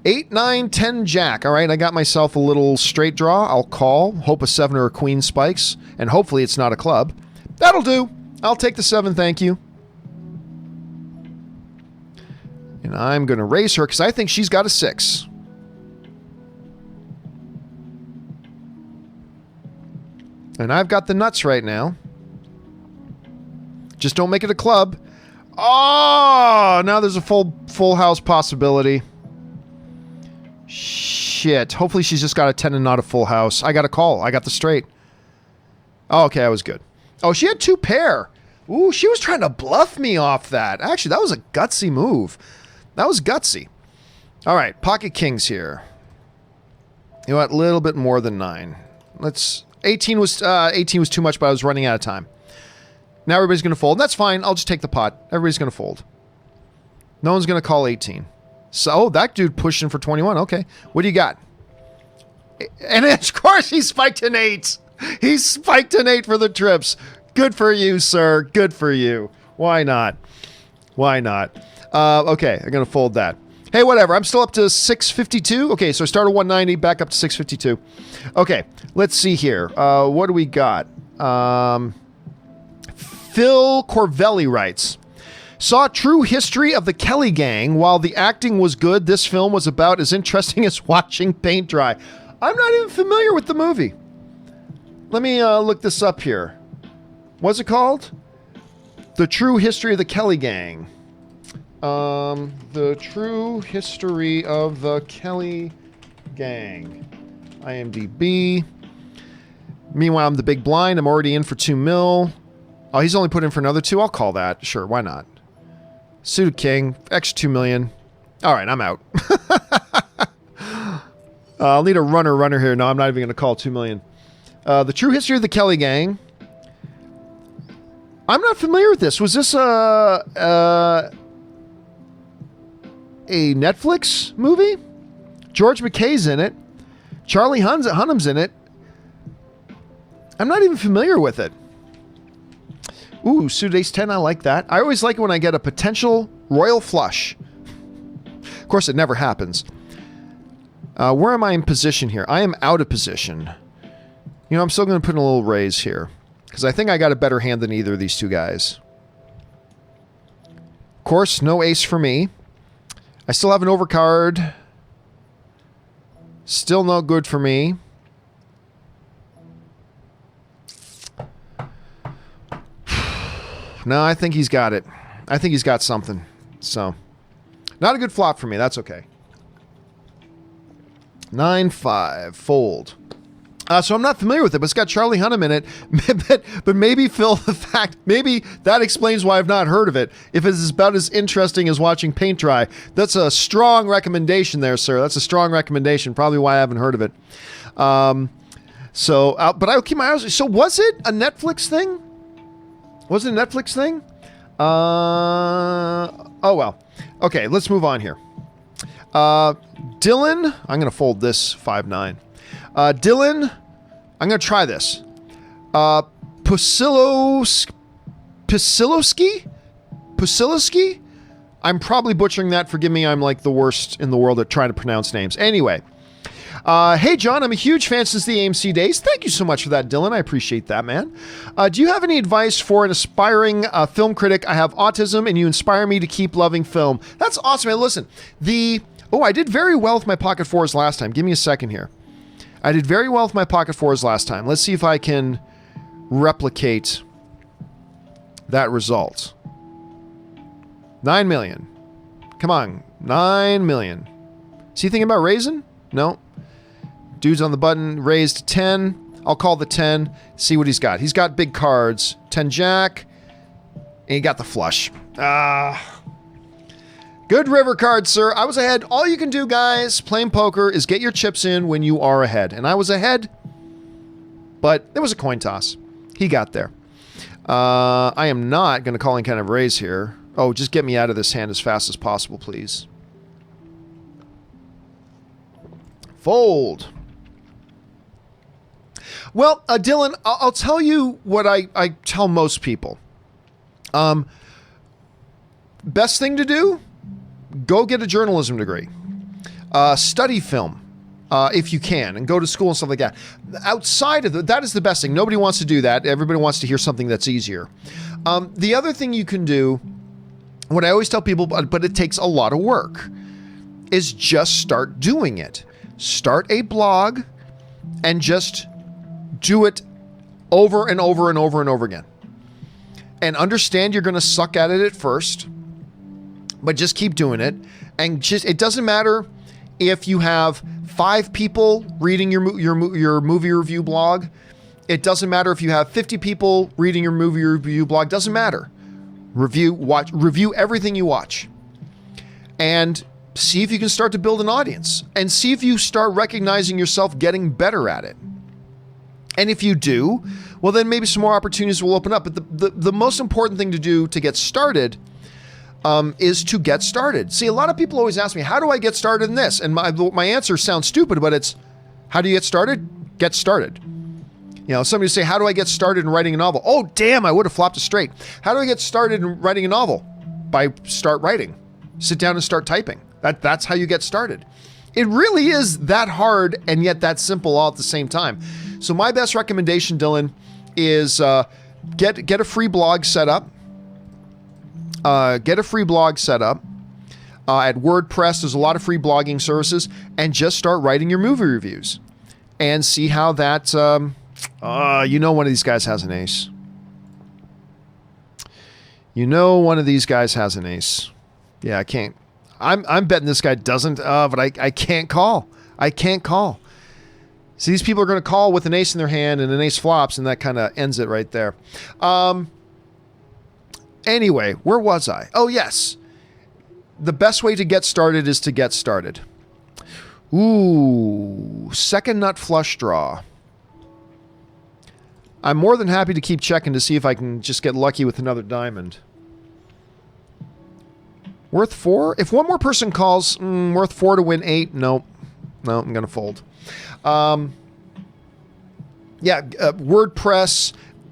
8, 9, 10, jack. All right, I got myself a little straight draw. I'll call, hope a 7 or a queen spikes, and hopefully it's not a club. That'll do. I'll take the 7, thank you. And I'm going to raise her because I think she's got a 6. And I've got the nuts right now. Just don't make it a club. Oh, now there's a full house possibility. Shit. Hopefully she's just got a 10 and not a full house. I got a call. I got the straight. Oh, okay, I was good. Oh, she had 2 pair. Ooh, she was trying to bluff me off that. Actually, that was a gutsy move. That was gutsy. All right, pocket kings here. You know what? A little bit more than 9. 18 was too much, but I was running out of time. Now everybody's going to fold. And that's fine. I'll just take the pot. Everybody's going to fold. No one's going to call 18. So, that dude pushing for 21. Okay. What do you got? And of course, he spiked an 8. He spiked an 8 for the trips. Good for you, sir. Good for you. Why not? Why not? Okay, I'm going to fold that. Hey, whatever. I'm still up to 652. Okay, so I started 190, back up to 652. Okay, let's see here. What do we got? Phil Corvelli writes, saw true history of the Kelly gang. While the acting was good, this film was about as interesting as watching paint dry. I'm not even familiar with the movie. Let me look this up here. What's it called? The True History of the Kelly Gang. The True History of the Kelly Gang. IMDb. Meanwhile, I'm the big blind. I'm already in for 2 mil. Oh, he's only put in for another 2. I'll call that. Sure, why not? Suited king. Extra 2 million. All right, I'm out. I'll need a runner here. No, I'm not even going to call 2 million. The True History of the Kelly Gang. I'm not familiar with this. Was this a Netflix movie? George McKay's in it. Charlie Hunnam's in it. I'm not even familiar with it. Ooh, suited ace 10. I like that. I always like it when I get a potential royal flush. Of course, it never happens. Where am I in position here? I am out of position. You know, I'm still going to put in a little raise here. Because I think I got a better hand than either of these two guys. Of course, no ace for me. I still have an overcard. Still no good for me. No, I think he's got it. I think he's got something. So, not a good flop for me. That's okay. 9-5. Fold. So I'm not familiar with it, but it's got Charlie Hunnam in it. But maybe, Phil, maybe that explains why I've not heard of it. If it's about as interesting as watching paint dry. That's a strong recommendation there, sir. That's a strong recommendation. Probably why I haven't heard of it. But I'll keep my eyes. So was it a Netflix thing? Was it a Netflix thing? Oh, well. Okay, let's move on here. Dylan, I'm going to fold this 5-9. Dylan I'm going to try this. Pusilowski? I'm probably butchering that. Forgive me. I'm like the worst in the world at trying to pronounce names. Anyway. Hey, John, I'm a huge fan since the AMC days. Thank you so much for that, Dylan. I appreciate that, man. Do you have any advice for an aspiring film critic? I have autism, and you inspire me to keep loving film. That's awesome, man. Listen, I did very well with my Pocket 4s last time. Give me a second here. I did very well with my Pocket 4s last time. Let's see if I can replicate that result. 9 million. Come on, 9 million. Is he thinking about raising? No. Dude's on the button, raised 10. I'll call the 10, see what he's got. He's got big cards. 10 jack, and he got the flush. Good river card, sir. I was ahead. All you can do, guys, playing poker, is get your chips in when you are ahead. And I was ahead, but there was a coin toss. He got there. I am not going to call any kind of raise here. Oh, just get me out of this hand as fast as possible, please. Fold. Well, Dylan, I'll tell you what I tell most people. Best thing to do, go get a journalism degree. Study film, if you can, and go to school and stuff like that. Outside of that is the best thing. Nobody wants to do that. Everybody wants to hear something that's easier. The other thing you can do, what I always tell people, but it takes a lot of work, is just start doing it. Start a blog and just do it over and over and over and over again. And understand you're going to suck at it at first, but just keep doing it. And just, it doesn't matter if you have 5 people reading your movie review blog. It doesn't matter if you have 50 people reading your movie review blog. Doesn't matter. Review everything you watch. And see if you can start to build an audience. And see if you start recognizing yourself getting better at it. And if you do, well, then maybe some more opportunities will open up. But the most important thing to do to get started is to get started. See, a lot of people always ask me, how do I get started in this? And my answer sounds stupid, but it's, how do you get started? Get started. You know, somebody say, how do I get started in writing a novel? Oh, damn, I would have flopped it straight. How do I get started in writing a novel? Start writing. Sit down and start typing. That's how you get started. It really is that hard and yet that simple all at the same time. So my best recommendation, Dylan, is get a free blog set up. Get a free blog set up at WordPress. There's a lot of free blogging services, and just start writing your movie reviews and see how that. You know, one of these guys has an ace. You know, one of these guys has an ace. Yeah, I can't. I'm betting this guy doesn't, but I can't call. I can't call. See, these people are going to call with an ace in their hand and an ace flops, and that kind of ends it right there. Anyway, where was I? Oh, yes. The best way to get started is to get started. Ooh, second nut flush draw. I'm more than happy to keep checking to see if I can just get lucky with another diamond. Worth 4? If one more person calls, worth 4 to win 8? No, I'm going to fold. WordPress.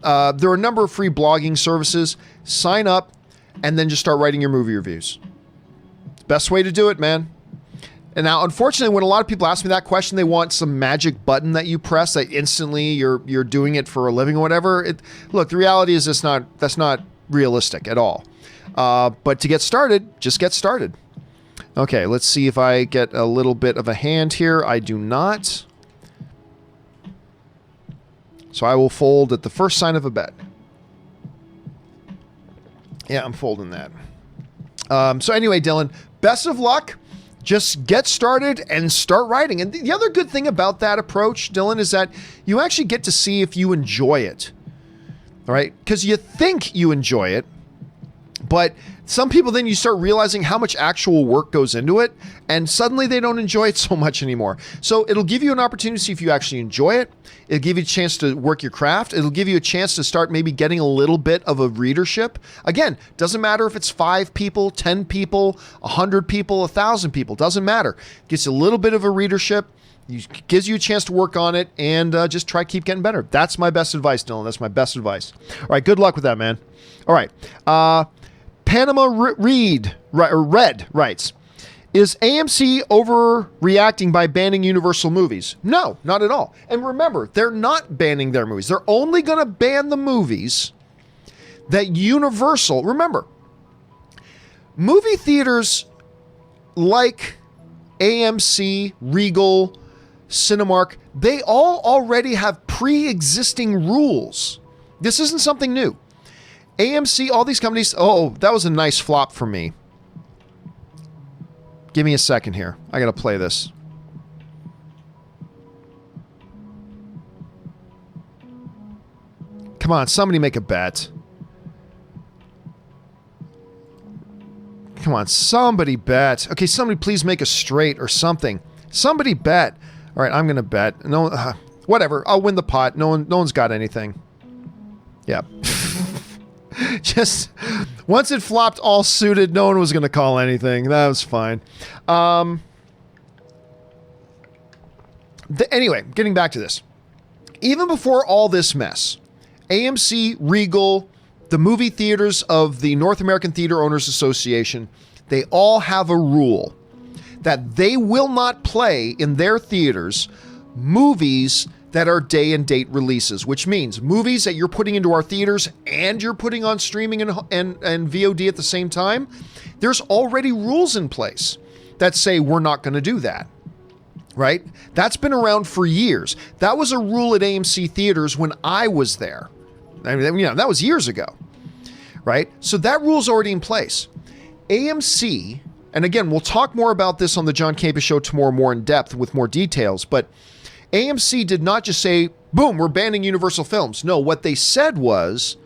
There are a number of free blogging services. Sign up and then just start writing your movie reviews. Best way to do it, man. And now, unfortunately, when a lot of people ask me that question, they want some magic button that you press that instantly you're doing it for a living or whatever. Look, the reality is that's not realistic at all. But to get started, just get started. Okay, let's see if I get a little bit of a hand here. I do not. So I will fold at the first sign of a bet. Yeah, I'm folding that. So anyway, Dylan, best of luck. Just get started and start writing. And the other good thing about that approach, Dylan, is that you actually get to see if you enjoy it. All right? Because you think you enjoy it, but Some people, then you start realizing how much actual work goes into it, and suddenly they don't enjoy it so much anymore. So it'll give you an opportunity to see if you actually enjoy it. It'll give you a chance to work your craft. It'll give you a chance to start maybe getting a little bit of a readership. Again, doesn't matter if it's 5 people, 10 people, 100 people, 1,000 people. Doesn't matter. Gets a little bit of a readership. Gives you a chance to work on it, and just keep getting better. That's my best advice, Dylan. That's my best advice. All right, good luck with that, man. All right. Panama Red writes, is AMC overreacting by banning Universal movies? No, not at all. And remember, they're not banning their movies. They're only going to ban the movies that Universal... Remember, movie theaters like AMC, Regal, Cinemark, they all already have pre-existing rules. This isn't something new. AMC, all these companies... Oh, that was a nice flop for me. Give me a second here. I got to play this. Come on, somebody make a bet. Come on, somebody bet. Okay, somebody please make a straight or something. Somebody bet. All right, I'm going to bet. No, whatever. I'll win the pot. No one's got anything. Yeah. Just once it flopped all suited, no one was going to call anything. That was fine. Anyway, getting back to this. Even before all this mess, AMC, Regal, the movie theaters of the North American Theater Owners Association, they all have a rule that they will not play in their theaters movies that are day and date releases, which means movies that you're putting into our theaters and you're putting on streaming and VOD at the same time. There's already rules in place that say we're not going to do that, right? That's been around for years. That was a rule at AMC theaters when I was there. I mean, that was years ago, right? So that rule's already in place. AMC, and again, we'll talk more about this on the John Campea Show tomorrow more in depth with more details, but AMC did not just say, boom, we're banning Universal films. No, what they said was,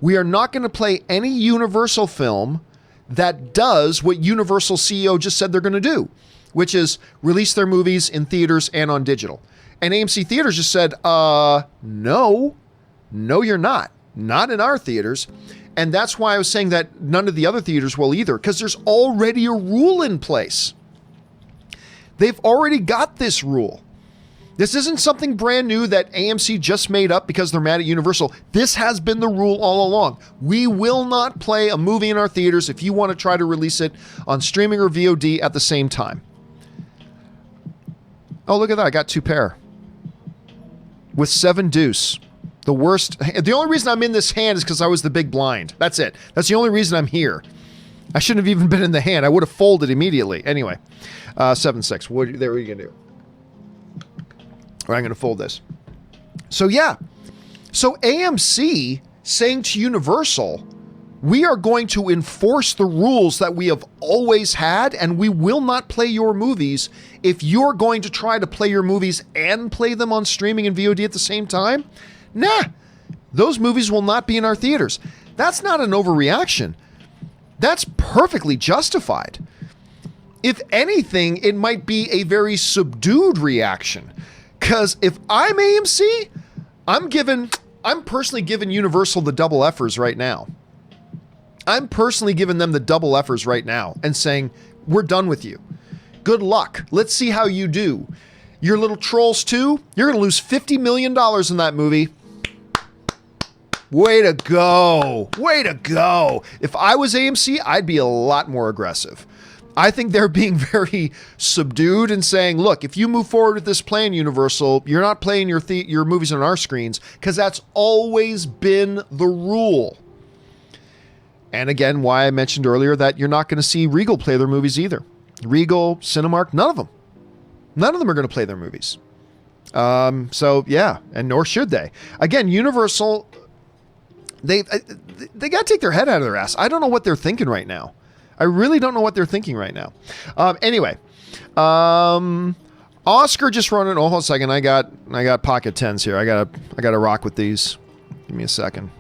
we are not going to play any Universal film that does what Universal CEO just said they're going to do, which is release their movies in theaters and on digital. And AMC Theaters just said, no, you're not. Not in our theaters. And that's why I was saying that none of the other theaters will either, because there's already a rule in place. They've already got this rule. This isn't something brand new that AMC just made up because they're mad at Universal. This has been the rule all along. We will not play a movie in our theaters if you want to try to release it on streaming or VOD at the same time. Oh, look at that. I got 2 pair. With 7 deuce. The worst. The only reason I'm in this hand is because I was the big blind. That's it. That's the only reason I'm here. I shouldn't have even been in the hand. I would have folded immediately. Anyway, 7-6. What are you going to do? Or I'm going to fold this. So yeah. So AMC saying to Universal, we are going to enforce the rules that we have always had, and we will not play your movies if you're going to try to play your movies and play them on streaming and VOD at the same time. Nah, those movies will not be in our theaters. That's not an overreaction. That's perfectly justified. If anything, it might be a very subdued reaction. Because if I'm AMC, I'm personally giving Universal the double F'ers right now. I'm personally giving them the double F'ers right now and saying, we're done with you. Good luck. Let's see how you do. Your little Trolls 2, you're going to lose $50 million in that movie. Way to go. Way to go. If I was AMC, I'd be a lot more aggressive. I think they're being very subdued and saying, look, if you move forward with this plan, Universal, you're not playing your movies on our screens, because that's always been the rule. And again, why I mentioned earlier that you're not going to see Regal play their movies either. Regal, Cinemark, none of them. None of them are going to play their movies. So yeah, and nor should they. Again, Universal, they got to take their head out of their ass. I don't know what they're thinking right now. I really don't know what they're thinking right now. Anyway, Oscar just running. Oh, hold on a second. I got pocket tens here. I gotta rock with these. Give me a second.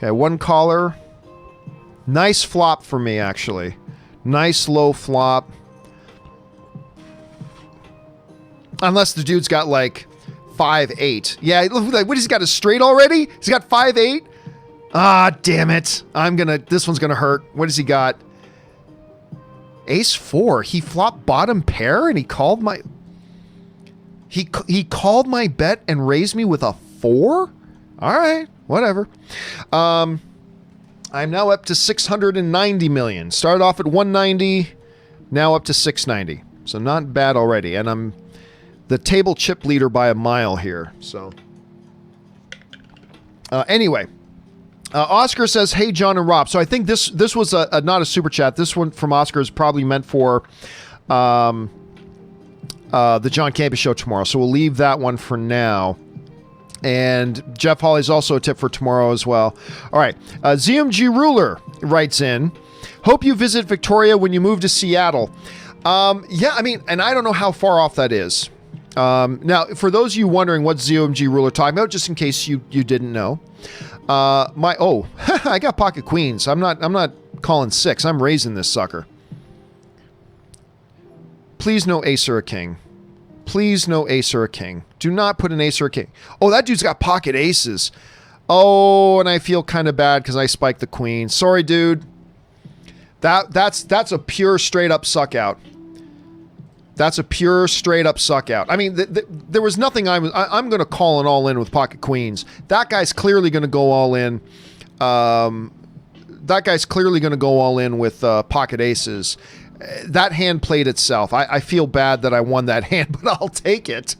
Okay, one caller. Nice flop for me, actually. Nice low flop. Unless the dude's got like 5-8. Yeah, like, what, he's got a straight already? He's got 5-8? Ah, damn it. This one's gonna hurt. What has he got? Ace 4. He flopped bottom pair and he called my... He called my bet and raised me with a 4? All right, whatever. I'm now up to 690 million. Started off at 190, now up to 690. So not bad already. And I'm the table chip leader by a mile here. So anyway, Oscar says, "Hey, John and Rob." So I think this was not a super chat. This one from Oscar is probably meant for the John Campea Show tomorrow. So we'll leave that one for now. And Jeff Hawley's also a tip for tomorrow as well. All right. ZMG Ruler writes in, "Hope you visit Victoria when you move to Seattle." Yeah, I mean, and I don't know how far off that is. Now, for those of you wondering what ZMG Ruler talking about, just in case you didn't know, I got pocket queens. I'm not calling 6. I'm raising this sucker. Please no ace or a king. Please no ace or a king. Do not put an ace or a king. Oh, that dude's got pocket aces. Oh, and I feel kind of bad because I spiked the queen. Sorry, dude. That's a pure straight up suck out. That's a pure straight up suck out. I mean, there was nothing I'm going to call an all in with pocket queens. That guy's clearly going to go all in. That guy's clearly going to go all in with pocket aces. That hand played itself. I feel bad that I won that hand, but I'll take it.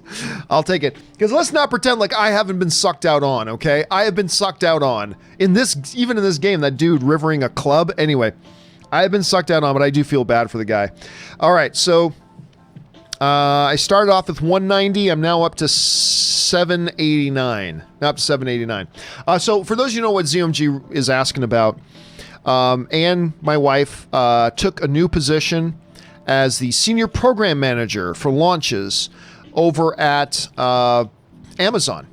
I'll take it. Because let's not pretend like I haven't been sucked out on, okay? I have been sucked out on. Even in this game, that dude rivering a club. Anyway, I have been sucked out on, but I do feel bad for the guy. All right, so I started off with 190. I'm now up to 789. Up to 789. So for those of you who know what ZMG is asking about, and my wife took a new position as the senior program manager for launches over at Amazon.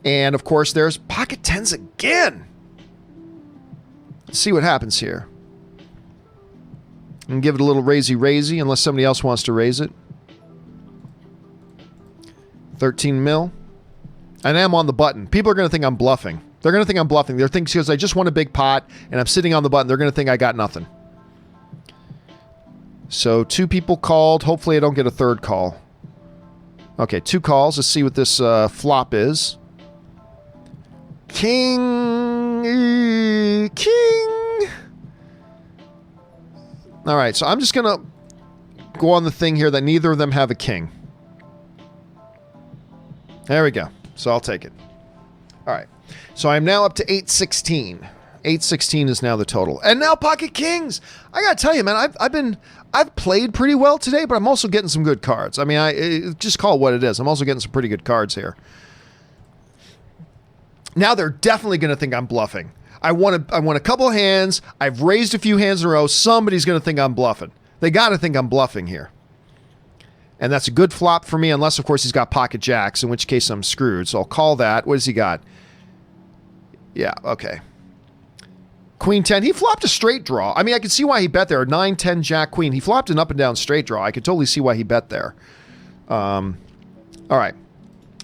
And of course, there's pocket 10s again. Let's see what happens here. And give it a little raisey unless somebody else wants to raise it. 13 mil. And I'm on the button. People are going to think I'm bluffing. They're going to think I'm bluffing. They're thinking because I just won a big pot and I'm sitting on the button, they're going to think I got nothing. So 2 people called. Hopefully I don't get a third call. Okay, 2 calls. Let's see what this flop is. King. All right, so I'm just going to go on the thing here that neither of them have a king. There we go. So I'll take it. All right. So I'm now up to 816. 816 is now the total. And now pocket kings. I got to tell you, man, I've played pretty well today, but I'm also getting some good cards. I mean, just call it what it is. I'm also getting some pretty good cards here. Now they're definitely going to think I'm bluffing. I won a couple of hands. I've raised a few hands in a row. Somebody's going to think I'm bluffing. They got to think I'm bluffing here. And that's a good flop for me, unless, of course, he's got pocket jacks, in which case I'm screwed. So I'll call that. What has he got? Yeah, okay. Queen 10. He flopped a straight draw. I mean, I can see why he bet there. 9, 10, jack, queen. He flopped an up and down straight draw. I could totally see why he bet there. All right.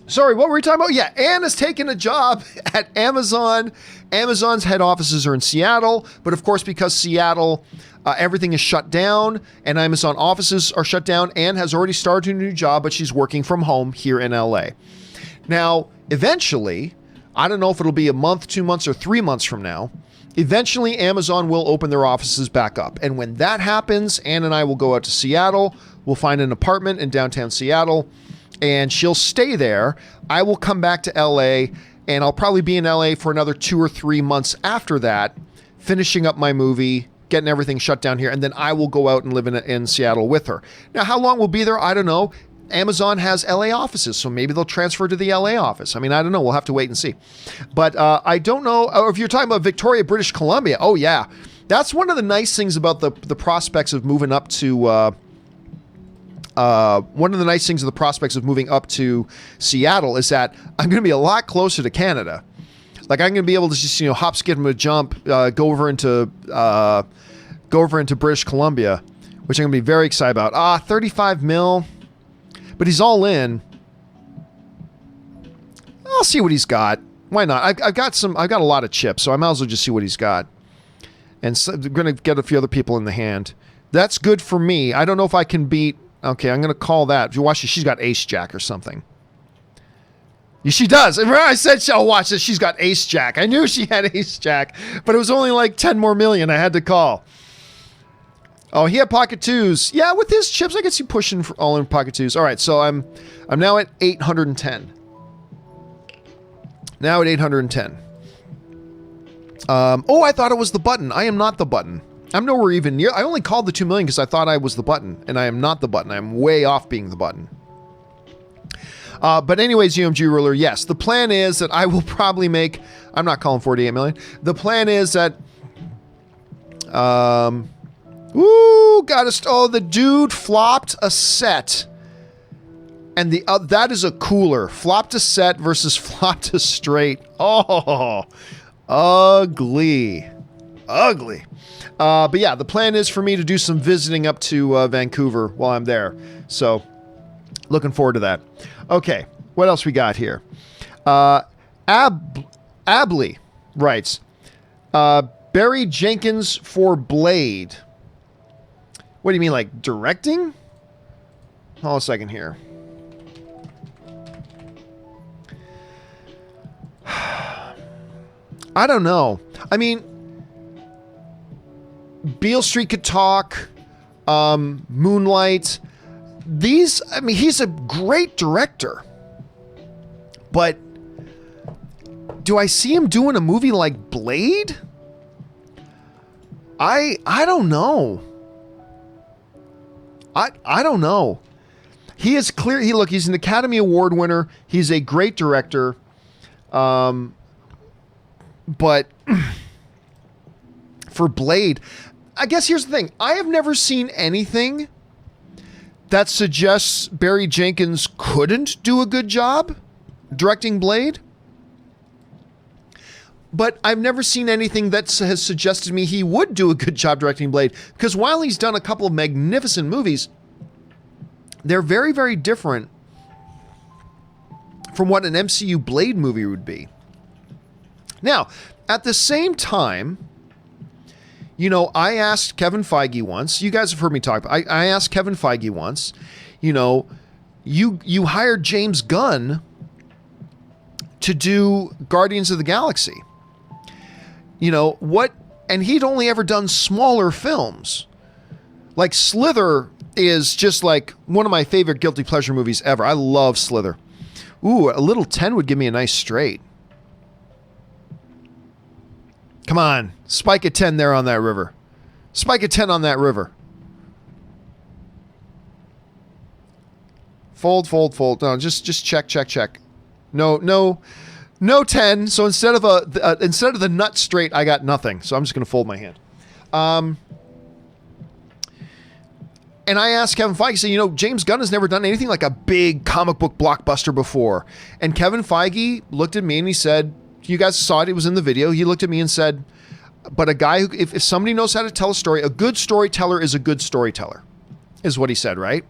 Sorry, what were we talking about? Yeah, Anna's taking a job at Amazon. Amazon's head offices are in Seattle, but of course, because Seattle, everything is shut down, and Amazon offices are shut down, Anne has already started a new job, but she's working from home here in LA. Now, eventually, I don't know if it'll be a month, 2 months, or 3 months from now, eventually Amazon will open their offices back up. And when that happens, Anne and I will go out to Seattle. We'll find an apartment in downtown Seattle, and she'll stay there. I will come back to LA, and I'll probably be in LA for another 2 or 3 months after that, finishing up my movie, getting everything shut down here, and then I will go out and live in Seattle with her. Now, how long we'll be there, I don't know. Amazon has LA offices, so maybe they'll transfer to the LA office. I mean, I don't know. We'll have to wait and see. But I don't know. Or if you're talking about Victoria, British Columbia, oh, yeah. That's one of the nice things about the prospects of moving up to... one of the nice things of the prospects of moving up to Seattle is that I'm going to be a lot closer to Canada. Like I'm going to be able to just, hop, skip, and a jump, go over into British Columbia, which I'm going to be very excited about. 35 mil, but he's all in. I'll see what he's got. Why not? I've got a lot of chips, so I might as well just see what he's got. And so I'm going to get a few other people in the hand. That's good for me. I don't know if I can beat. Okay, I'm going to call that. If you watch it, she's got Ace Jack or something. She does. Remember I said, watch this. She's got Ace Jack. I knew she had Ace Jack, but it was only like 10 more million I had to call. Oh, he had pocket twos. Yeah, with his chips, I could see pushing for all in pocket twos. All right, so I'm now at 810. Now at 810. I thought it was the button. I am not the button. I'm nowhere even near. I only called the 2 million because I thought I was the button, and I am not the button. I'm way off being the button. But anyways, UMG Ruler, yes. The plan is that I will probably make... I'm not calling 48 million. The plan is that... the dude flopped a set. And that is a cooler. Flopped a set versus flopped a straight. Oh, ugly. Ugly. But yeah, the plan is for me to do some visiting up to Vancouver while I'm there. So, looking forward to that. Okay, what else we got here? Abley writes, Barry Jenkins for Blade. What do you mean, like directing? Hold on a second here. I don't know. I mean, Beale Street could talk, Moonlight. He's a great director. But do I see him doing a movie like Blade? I don't know. I don't know. He is clear. He's an Academy Award winner. He's a great director. But for Blade, I guess here's the thing. I have never seen anything that suggests Barry Jenkins couldn't do a good job directing Blade. But I've never seen anything that has suggested to me he would do a good job directing Blade. Because while he's done a couple of magnificent movies, they're very, very different from what an MCU Blade movie would be. Now, at the same time, I asked Kevin Feige once, you guys have heard me talk, I asked Kevin Feige once, you hired James Gunn to do Guardians of the Galaxy. And he'd only ever done smaller films. Like Slither is just like one of my favorite guilty pleasure movies ever. I love Slither. Ooh, a little 10 would give me a nice straight. Come on, spike a 10 there on that river. Spike a 10 on that river. Fold. No, just check. No 10. So instead of the nut straight, I got nothing. So I'm just going to fold my hand. And I asked Kevin Feige, James Gunn has never done anything like a big comic book blockbuster before. And Kevin Feige looked at me and he said, you guys saw it. It was in the video. He looked at me and said, but a guy who, if somebody knows how to tell a story, a good storyteller is a good storyteller, is what he said, right?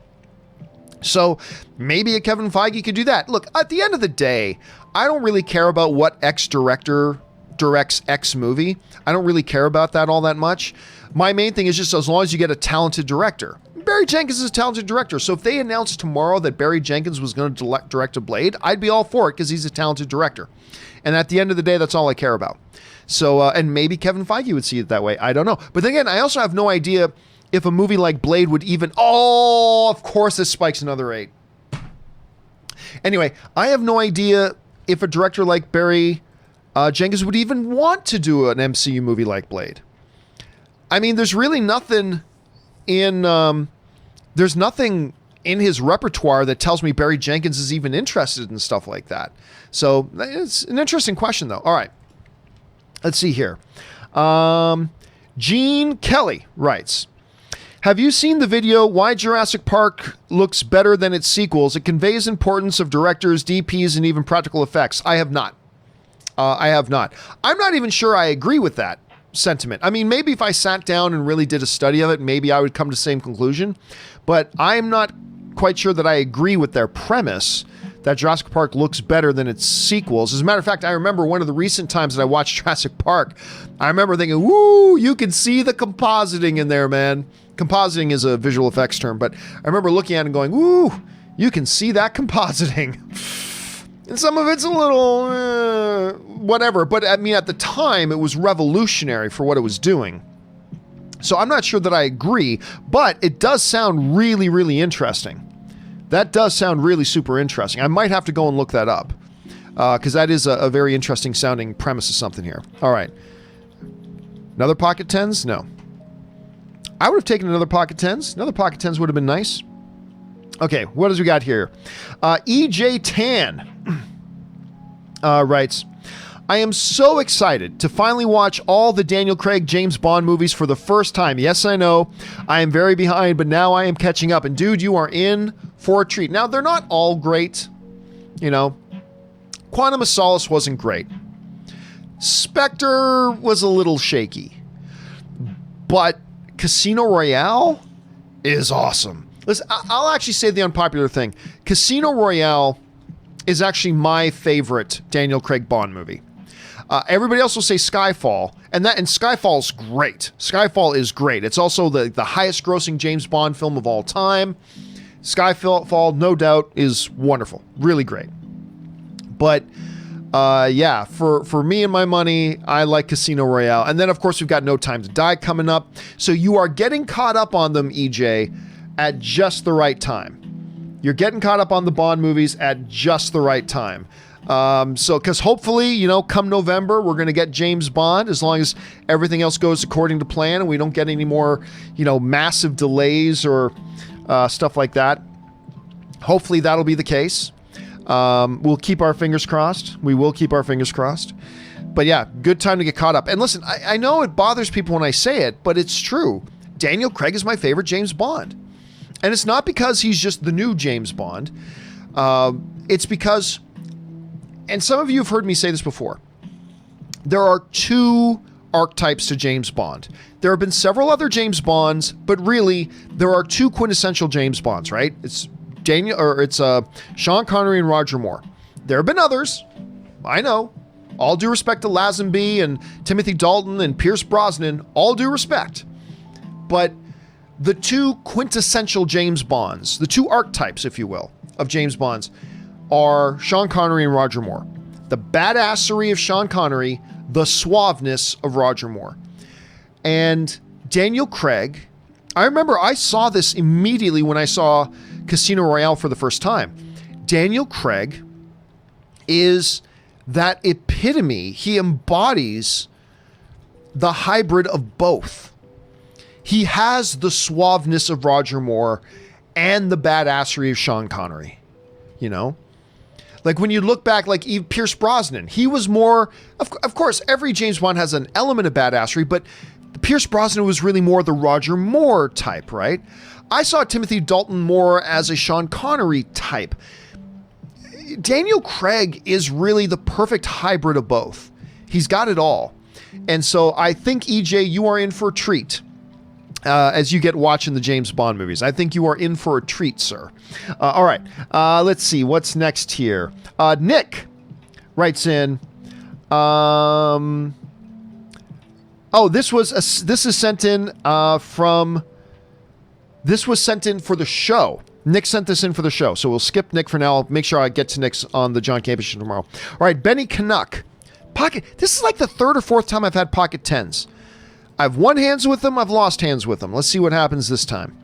So maybe a Kevin Feige could do that. Look, at the end of the day, I don't really care about what X director directs X movie. I don't really care about that all that much. My main thing is just as long as you get a talented director. Barry Jenkins is a talented director. So if they announced tomorrow that Barry Jenkins was going to direct a Blade, I'd be all for it because he's a talented director. And at the end of the day, that's all I care about. So, and maybe Kevin Feige would see it that way. I don't know. But then again, I also have no idea if a movie like Blade would even... Oh, of course this spikes another 8. Anyway, I have no idea if a director like Barry Jenkins would even want to do an MCU movie like Blade. I mean, there's really nothing in... there's nothing in his repertoire that tells me Barry Jenkins is even interested in stuff like that. So it's an interesting question, though. All right. Let's see here. Gene Kelly writes, have you seen the video Why Jurassic Park Looks Better Than Its Sequels? It conveys importance of directors, DPs, and even practical effects. I have not. I have not. I'm not even sure I agree with that sentiment. I mean, maybe if I sat down and really did a study of it, maybe I would come to the same conclusion. But I'm not quite sure that I agree with their premise that Jurassic Park looks better than its sequels. As a matter of fact, I remember one of the recent times that I watched Jurassic Park, I remember thinking, woo, you can see the compositing in there, man. Compositing is a visual effects term, but I remember looking at it and going, woo, you can see that compositing. And some of it's a little, whatever. But I mean, at the time, it was revolutionary for what it was doing. So I'm not sure that I agree, but it does sound really, really interesting. That does sound really super interesting. I might have to go and look that up because that is a very interesting sounding premise of something here. All right. Another Pocket 10s? No. I would have taken another Pocket 10s. Another Pocket 10s would have been nice. Okay, what does we got here? EJ Tan writes, I am so excited to finally watch all the Daniel Craig James Bond movies for the first time. Yes, I know I am very behind, but now I am catching up. And dude, you are in for a treat. Now, they're not all great. You know, Quantum of Solace wasn't great. Spectre was a little shaky. But Casino Royale is awesome. Listen, I'll actually say the unpopular thing. Casino Royale is actually my favorite Daniel Craig Bond movie. Everybody else will say Skyfall, and Skyfall's great. Skyfall is great. It's also the highest grossing James Bond film of all time. Skyfall, no doubt, is wonderful. Really great. But yeah, for me and my money, I like Casino Royale. And then, of course, we've got No Time to Die coming up. So you are getting caught up on them, EJ, at just the right time. You're getting caught up on the Bond movies at just the right time. So, because hopefully, you know, come November, we're going to get James Bond as long as everything else goes according to plan and we don't get any more, you know, massive delays or stuff like that. Hopefully that'll be the case. We'll keep our fingers crossed. We will keep our fingers crossed. But yeah, good time to get caught up. And listen, I know it bothers people when I say it, but it's true. Daniel Craig is my favorite James Bond. And it's not because he's just the new James Bond. It's because, and some of you have heard me say this before, there are two archetypes to James Bond. There have been several other James Bonds, but really there are two quintessential James Bonds, right? It's Sean Connery and Roger Moore. There have been others, I know. All due respect to Lazenby and Timothy Dalton and Pierce Brosnan, all due respect. But the two quintessential James Bonds, the two archetypes, if you will, of James Bonds are Sean Connery and Roger Moore. The badassery of Sean Connery, the suaveness of Roger Moore. And Daniel Craig, I remember I saw this immediately when I saw Casino Royale for the first time. Daniel Craig is that epitome. He embodies the hybrid of both. He has the suaveness of Roger Moore and the badassery of Sean Connery. You know? Like when you look back, like Pierce Brosnan, he was more, of course, every James Bond has an element of badassery, but Pierce Brosnan was really more the Roger Moore type, right? I saw Timothy Dalton more as a Sean Connery type. Daniel Craig is really the perfect hybrid of both. He's got it all. And so I think, EJ, you are in for a treat. As you get watching the James Bond movies. I think you are in for a treat, sir. All right. Let's see. What's next here? Nick writes in. This is sent in This was sent in for the show. Nick sent this in for the show. So we'll skip Nick for now. I'll make sure I get to Nick's on the John Campea Show tomorrow. All right. Benny Canuck. This is like the third or fourth time I've had Pocket 10s. I've won hands with them. I've lost hands with them. Let's see what happens this time.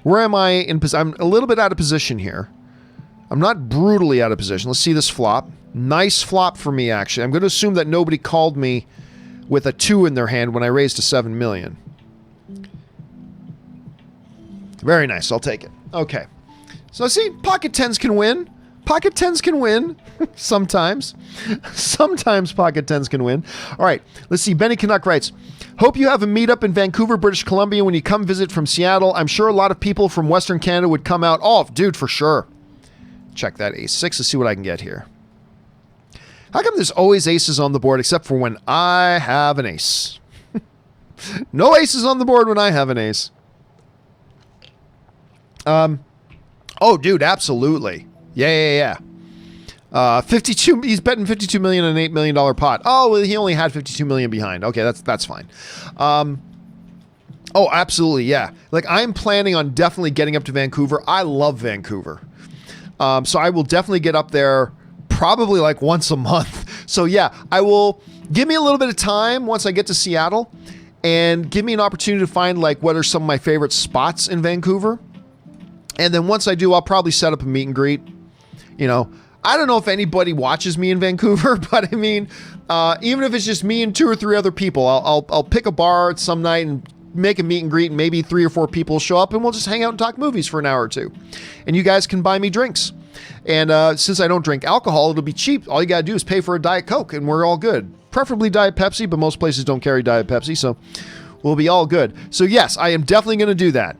Where am I in position? I'm a little bit out of position here. I'm not brutally out of position. Let's see this flop. Nice flop for me, actually. I'm going to assume that nobody called me with a 2 in their hand when I raised to 7 million. Very nice. I'll take it. Okay. So see, Pocket 10s can win. Pocket 10s can win. Sometimes. Sometimes Pocket 10s can win. All right. Let's see. Benny Canuck writes, hope you have a meetup in Vancouver, British Columbia when you come visit from Seattle. I'm sure a lot of people from Western Canada would come out. Oh, dude, for sure. Check that ace 6. Let's see what I can get here. How come there's always aces on the board except for when I have an ace? No aces on the board when I have an ace. Oh, dude, absolutely. Yeah. 52. He's betting 52 million on an $8 million pot. Oh, well, he only had 52 million behind. Okay, that's fine. Oh, absolutely, yeah. Like, I'm planning on definitely getting up to Vancouver. I love Vancouver. So I will definitely get up there probably like once a month. So yeah, I will give me a little bit of time once I get to Seattle and give me an opportunity to find like what are some of my favorite spots in Vancouver. And then once I do, I'll probably set up a meet and greet. You know, I don't know if anybody watches me in Vancouver, but I mean, even if it's just me and 2 or 3 other people, I'll pick a bar some night and make a meet and greet, and maybe 3 or 4 people show up and we'll just hang out and talk movies for an hour or 2. And you guys can buy me drinks. And since I don't drink alcohol, it'll be cheap. All you got to do is pay for a Diet Coke and we're all good. Preferably Diet Pepsi, but most places don't carry Diet Pepsi, so we'll be all good. So yes, I am definitely going to do that.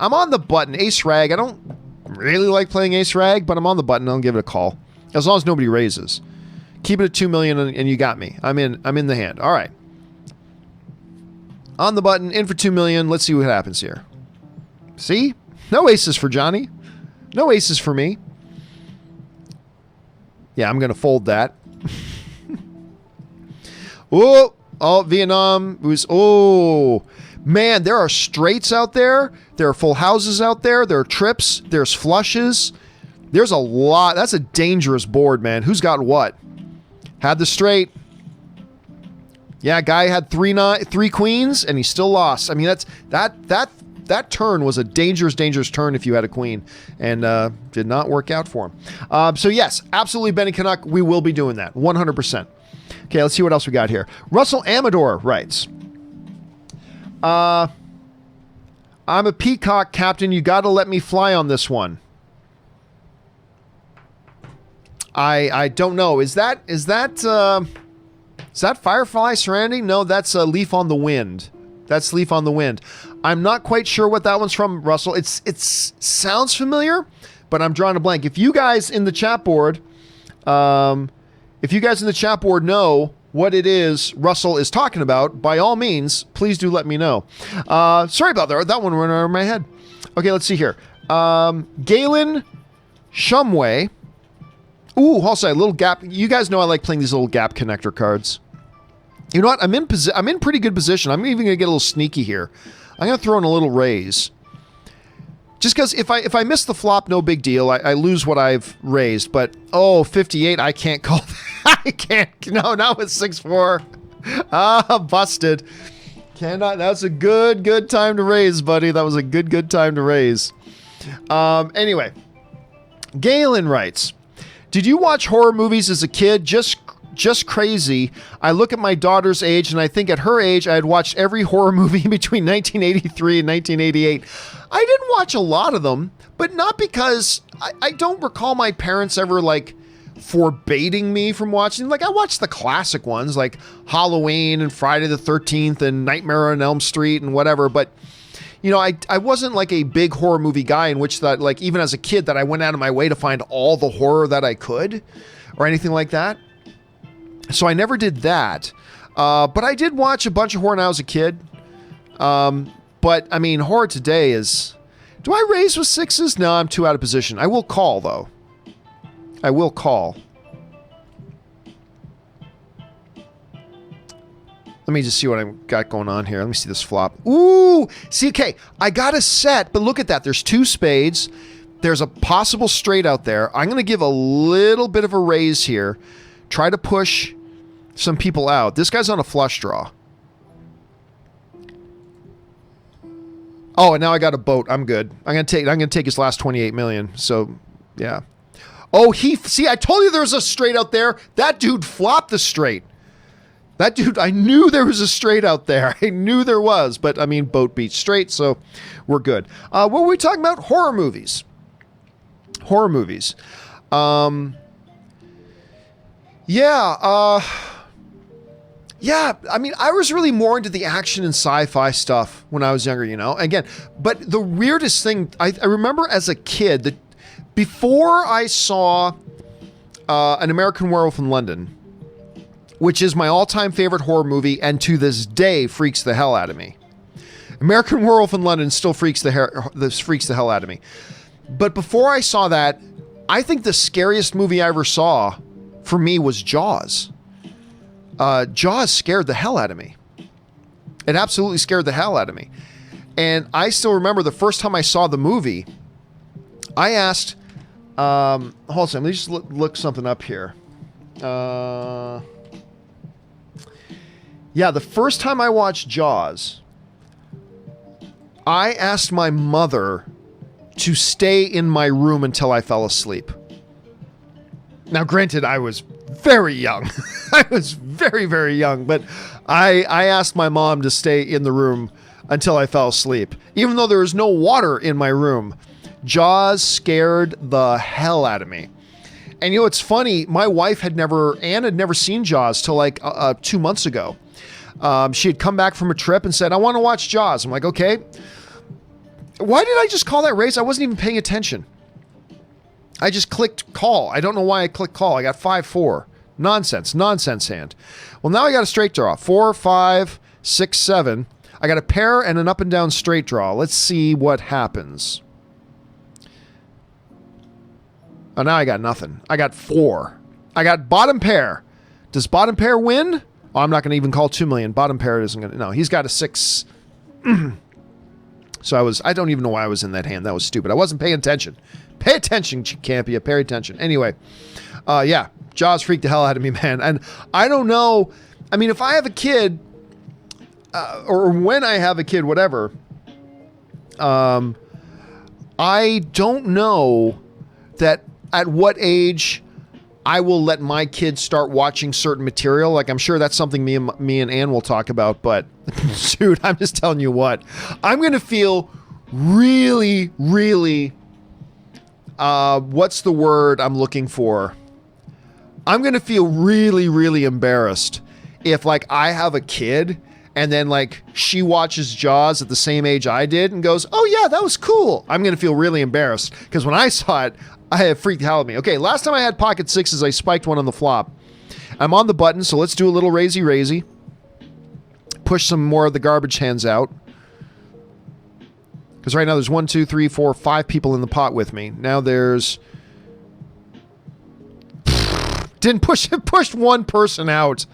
I'm on the button. Ace Rag. I don't really like playing Ace Rag, but I'm on the button. I'll give it a call. As long as nobody raises. Keep it at 2 million and you got me. I'm in the hand. All right. On the button, in for 2 million. Let's see what happens here. See? No aces for Johnny. No aces for me. Yeah, I'm going to fold that. Oh, Vietnam was, man, there are straights out there. There are full houses out there. There are trips. There's flushes. There's a lot. That's a dangerous board, man. Who's got what? Had the straight. Yeah, guy had 3 queens and he still lost. I mean, that turn was a dangerous turn if you had a queen, and did not work out for him. So yes, absolutely, Benny Canuck, we will be doing that 100%. Okay, let's see what else we got here. Russell Amador writes, I'm a peacock captain. You got to let me fly on this one. I don't know. Is that Firefly Serenity? No, that's a Leaf on the Wind. That's Leaf on the Wind. I'm not quite sure what that one's from, Russell. It sounds familiar, but I'm drawing a blank. If you guys in the chat board, know what it is Russell is talking about, by all means, please do let me know. Sorry about that. That one went over my head. Okay, let's see here. Galen Shumway. Ooh, also a little gap. You guys know I like playing these little gap connector cards. You know what? I'm in pretty good position. I'm even going to get a little sneaky here. I'm going to throw in a little raise. Just because if I miss the flop, no big deal. I lose what I've raised. But, 58, I can't call that. I can't. No, not with 6-4. Busted. Cannot. That's a good time to raise, buddy. That was a good time to raise. Anyway. Galen writes, did you watch horror movies as a kid? Just crazy. I look at my daughter's age, and I think at her age, I had watched every horror movie between 1983 and 1988. I didn't watch a lot of them, but not because I don't recall my parents ever like forbidding me from watching. Like, I watched the classic ones like Halloween and Friday the 13th and Nightmare on Elm Street and whatever, but you know, I wasn't like a big horror movie guy in which that, like, even as a kid, that I went out of my way to find all the horror that I could or anything like that. So I never did that. But I did watch a bunch of horror when I was a kid. But I mean, horror today is, do I raise with 6s? No, I'm too out of position. I will call though. I will call. Let me just see what I've got going on here. Let me see this flop. Ooh! See, okay, I got a set, but look at that. There's 2 spades. There's a possible straight out there. I'm going to give a little bit of a raise here. Try to push some people out. This guy's on a flush draw. Oh, and now I got a boat. I'm good. I'm going to take his last 28 million. So, yeah. Oh, see, I told you there was a straight out there. That dude flopped the straight. That dude, I knew there was a straight out there. I knew there was, but I mean, boat beats straight, so we're good. What were we talking about? Horror movies. Horror movies. Yeah, I mean, I was really more into the action and sci-fi stuff when I was younger, you know? Again, but the weirdest thing, I remember as a kid, that before I saw An American Werewolf in London, which is my all-time favorite horror movie and to this day freaks the hell out of me. American Werewolf in London still freaks the hell out of me. But before I saw that, I think the scariest movie I ever saw for me was Jaws. Jaws scared the hell out of me. It absolutely scared the hell out of me. And I still remember the first time I saw the movie, I asked, hold on, let me just look something up here. Yeah, the first time I watched Jaws, I asked my mother to stay in my room until I fell asleep. Now, granted, I was very young. I was very, very young, but I asked my mom to stay in the room until I fell asleep. Even though there was no water in my room, Jaws scared the hell out of me. And you know, it's funny, my wife had never seen Jaws till like 2 months ago. She had come back from a trip and said, I want to watch Jaws. I'm like, okay. Why did I just call that race? I wasn't even paying attention. I just clicked call. I don't know why I clicked call. I got 5-4. Nonsense hand. Well, now I got a straight draw. 4, 5, 6, 7. I got a pair and an up and down straight draw. Let's see what happens. Oh, now I got nothing. I got 4. I got bottom pair. Does bottom pair win? Oh, I'm not going to even call 2 million. Bottom pair isn't going to. No, he's got a 6. So I don't even know why I was in that hand. That was stupid. I wasn't paying attention. Pay attention, Campea. Pay attention. Anyway, yeah, Jaws freaked the hell out of me, man. And I don't know. I mean, if I have a kid, or when I have a kid, whatever, I don't know that at what age I will let my kids start watching certain material. Like, I'm sure that's something me and Ann will talk about, but dude, I'm just telling you what, I'm going to feel really, really, what's the word I'm looking for? I'm going to feel really, really embarrassed if like I have a kid and then like she watches Jaws at the same age I did and goes, oh yeah, that was cool. I'm going to feel really embarrassed because when I saw it, I had freaked the hell out of me. Okay, last time I had pocket sixes, I spiked one on the flop. I'm on the button, so let's do a little raisy. Push some more of the garbage hands out. Because right now there's 1, 2, 3, 4, 5 people in the pot with me. Now there's... pushed one person out.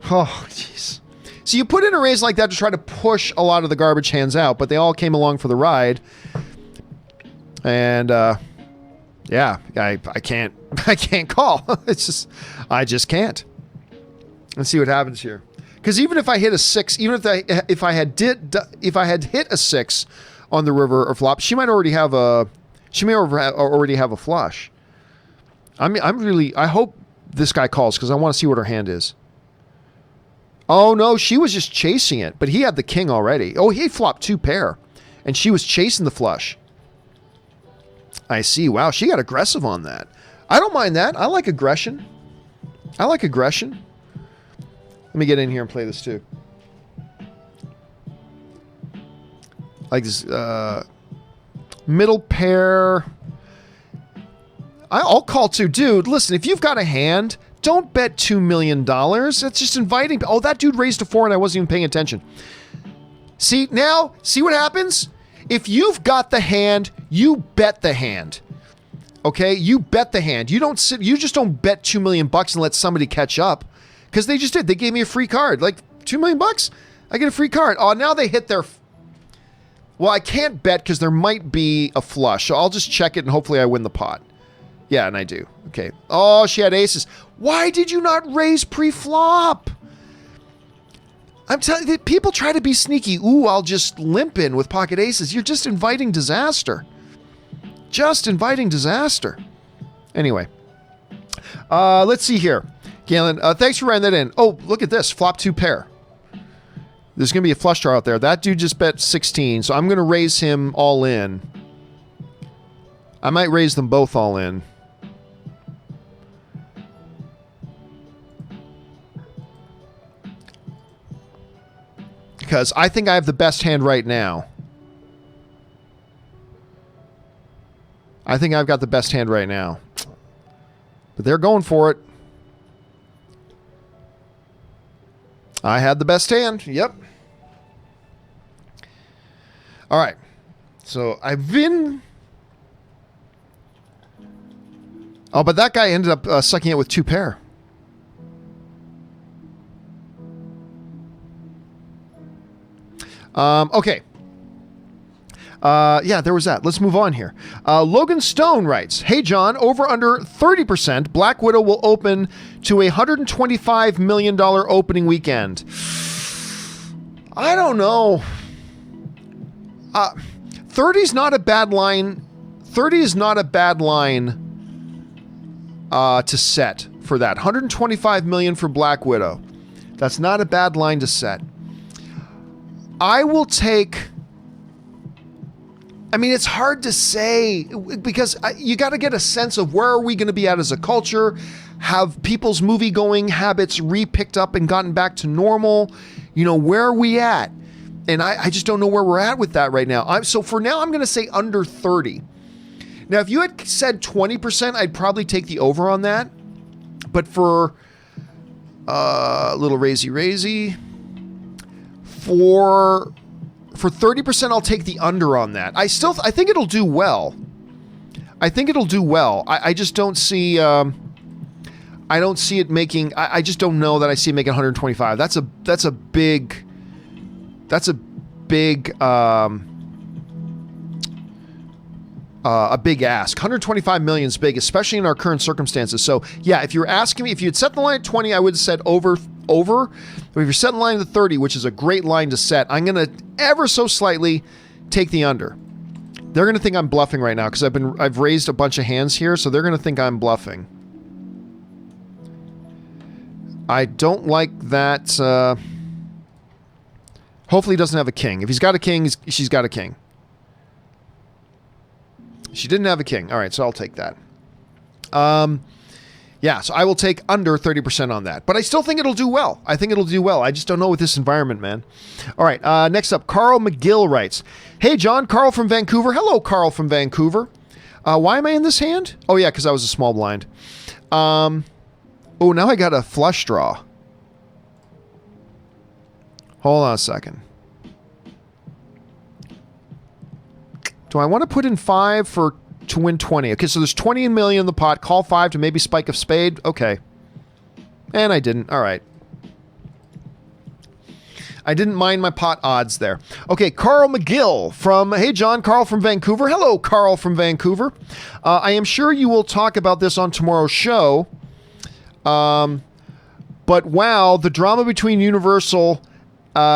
Oh, jeez. So you put in a raise like that to try to push a lot of the garbage hands out, but they all came along for the ride. And, yeah, I can't call. I just can't. Let's see what happens here. Because even if I hit a 6, even if I had hit a 6 on the river or flop, she may already have a flush. I hope this guy calls because I want to see what her hand is. Oh no, she was just chasing it, but he had the king already. Oh, he flopped 2 pair, and she was chasing the flush. I see. Wow, she got aggressive on that. I don't mind that. I like aggression. Let me get in here and play this too. Like this middle pair. I'll call too. Dude, listen, if you've got a hand, don't bet $2 million. That's just inviting. Oh, that dude raised a 4 and I wasn't even paying attention. See what happens? If you've got the hand, you bet the hand. Okay? You bet the hand. You just don't bet $2 million and let somebody catch up. Because they just did. They gave me a free card. Like, $2 million? I get a free card. Oh, now they hit their... Well, I can't bet because there might be a flush. So I'll just check it and hopefully I win the pot. Yeah, and I do. Okay. Oh, she had aces. Why did you not raise pre-flop? I'm telling you, people try to be sneaky. Ooh, I'll just limp in with pocket aces. You're just inviting disaster. Anyway. Let's see here. Galen, thanks for writing that in. Oh, look at this. Flop 2 pair. There's going to be a flush draw out there. That dude just bet 16, so I'm going to raise him all in. I might raise them both all in. Because I think I have the best hand right now. I think I've got the best hand right now. But they're going for it. I had the best hand. Yep. All right. So I've been... Oh, but that guy ended up sucking it with 2 pair. Okay. Yeah, there was that. Let's move on here. Logan Stone writes, "Hey, John, over under 30%, Black Widow will open to a $125 million opening weekend." I don't know. 30 is not a bad line. 30 is not a bad line to set for that. 125 million for Black Widow. That's not a bad line to set. I will take... I mean, it's hard to say because you got to get a sense of where are we going to be at as a culture? Have people's movie-going habits re-picked up and gotten back to normal? You know, where are we at? And I just don't know where we're at with that right now. So for now, I'm going to say under 30. Now, if you had said 20%, I'd probably take the over on that. But for a little raisy, for 30%, I'll take the under on that. I think it'll do well. I just don't see... I don't see it making... I just don't know that I see it making 125. That's a big ask. 125 million is big, especially in our current circumstances. So yeah, if you were asking me, if you had set the line at 20, I would have said over. But if you're setting the line at 30, which is a great line to set, I'm going to ever so slightly take the under. They're going to think I'm bluffing right now because I've raised a bunch of hands here, so they're going to think I'm bluffing. I don't like that. Hopefully he doesn't have a king. If he's got a king, she's got a king. She didn't have a king. All right, so I'll take that. Yeah, so I will take under 30% on that. But I still think it'll do well. I just don't know with this environment, man. All right, next up, Carl McGill writes, "Hey, John, Carl from Vancouver." Hello, Carl from Vancouver. Why am I in this hand? Oh, yeah, because I was a small blind. Oh, now I got a flush draw. Hold on a second. Do I want to put in 5 to win 20? Okay, so there's 20 million in the pot. Call 5 to maybe spike a spade. Okay. And I didn't. All right. I didn't mind my pot odds there. Okay, Carl McGill from... Hey, John, Carl from Vancouver. Hello, Carl from Vancouver. I am sure you will talk about this on tomorrow's show. But wow, the drama between Universal...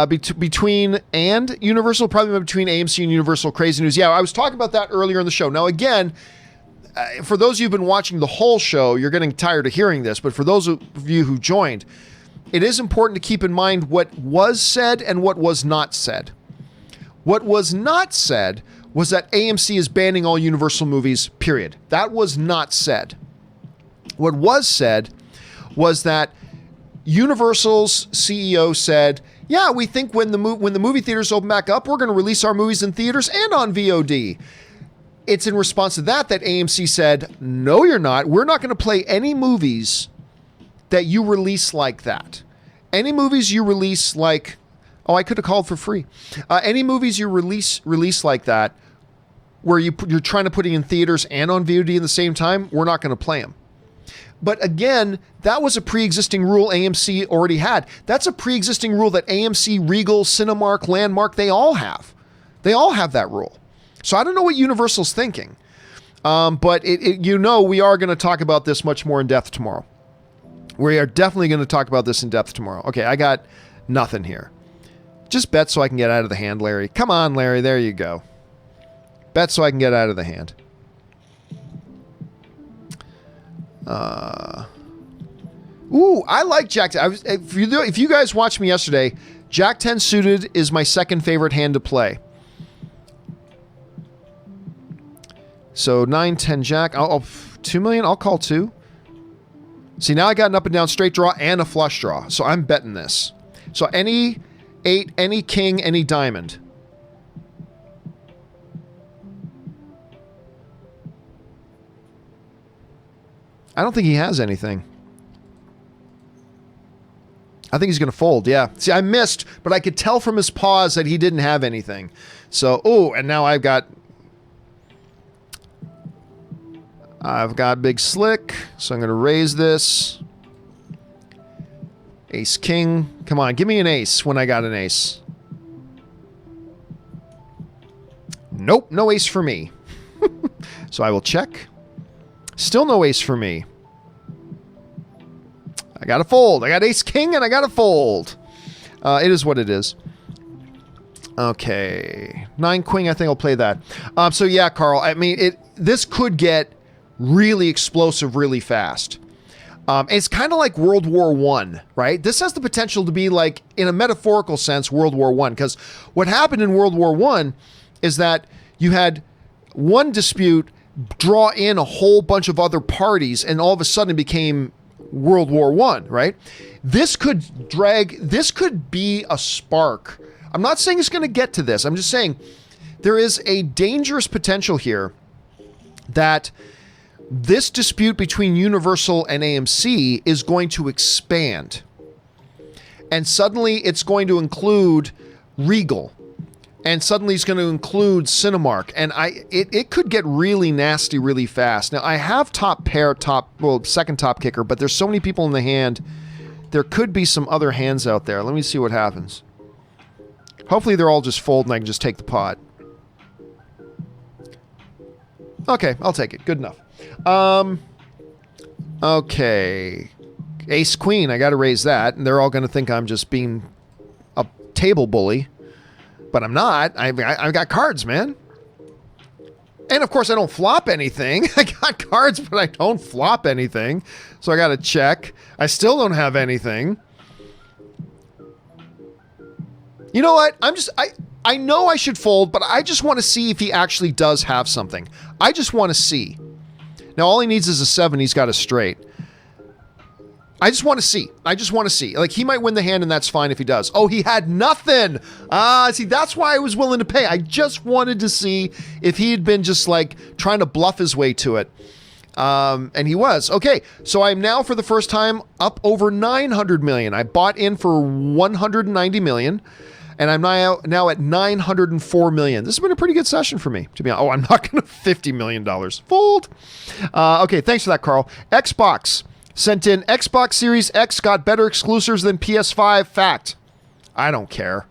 between AMC and Universal, crazy news. Yeah, I was talking about that earlier in the show. Now, again, for those of you who've been watching the whole show, you're getting tired of hearing this, but for those of you who joined, it is important to keep in mind what was said and what was not said. What was not said was that AMC is banning all Universal movies, period. That was not said. What was said was that Universal's CEO said, yeah, we think when the movie theaters open back up, we're going to release our movies in theaters and on VOD. It's in response to that AMC said, no, you're not. We're not going to play any movies that you release like that. Any movies you release like, oh, I could have called for free. Any movies you release like that, where you're trying to put it in theaters and on VOD at the same time, we're not going to play them. But again, that was a pre-existing rule AMC already had. That's a pre-existing rule that AMC, Regal, Cinemark, Landmark, they all have. They all have that rule. So I don't know what Universal's thinking. But we are going to talk about this much more in depth tomorrow. We are definitely going to talk about this in depth tomorrow. Okay, I got nothing here. Just bet so I can get out of the hand, Larry. Come on, Larry. There you go. Bet so I can get out of the hand. Ooh, I like Jack 10. If you guys watched me yesterday, Jack 10 suited is my second favorite hand to play. So 9, 10 Jack. I'll 2 million. I'll call 2. See, now I got an up and down straight draw and a flush draw. So I'm betting this. So any 8, any king, any diamond. I don't think he has anything. I think he's going to fold, yeah. See, I missed, but I could tell from his pause that he didn't have anything. So, and now I've got Big Slick, so I'm going to raise this. Ace King. Come on, give me an ace when I got an ace. Nope, no ace for me. So I will check. Still no ace for me. I got to fold. I got Ace King and I got to fold. It is what it is. Okay. 9 Queen, I think I'll play that. So yeah, Carl, I mean, this could get really explosive really fast. It's kind of like World War I, right? This has the potential to be like, in a metaphorical sense, World War I. Because what happened in World War I is that you had one dispute draw in a whole bunch of other parties and all of a sudden it became World War I, right? This could be a spark. I'm not saying it's going to get to this. I'm just saying there is a dangerous potential here that this dispute between Universal and AMC is going to expand. And suddenly it's going to include Regal. And suddenly it's going to include Cinemark. And it could get really nasty really fast. Now, I have second top kicker, but there's so many people in the hand. There could be some other hands out there. Let me see what happens. Hopefully they're all just fold and I can just take the pot. Okay, I'll take it. Good enough. Okay. Ace Queen, I got to raise that. And they're all going to think I'm just being a table bully. But I'm not. I've got cards, man. And of course, I don't flop anything. I got cards, but I don't flop anything. So I got to check. I still don't have anything. You know what? I know I should fold, but I just want to see if he actually does have something. I just want to see. Now, all he needs is a 7. He's got a straight. I just want to see. Like, he might win the hand, and that's fine if he does. Oh, he had nothing. See, that's why I was willing to pay. I just wanted to see if he had been just, like, trying to bluff his way to it. And he was. Okay, so I'm now, for the first time, up over 900 million. I bought in for 190 million, and I'm now at 904 million. This has been a pretty good session for me, to be honest. Oh, I'm not going to $50 million. Fold. Okay, thanks for that, Carl. Xbox sent in, Xbox Series X got better exclusives than PS5. Fact. I don't care.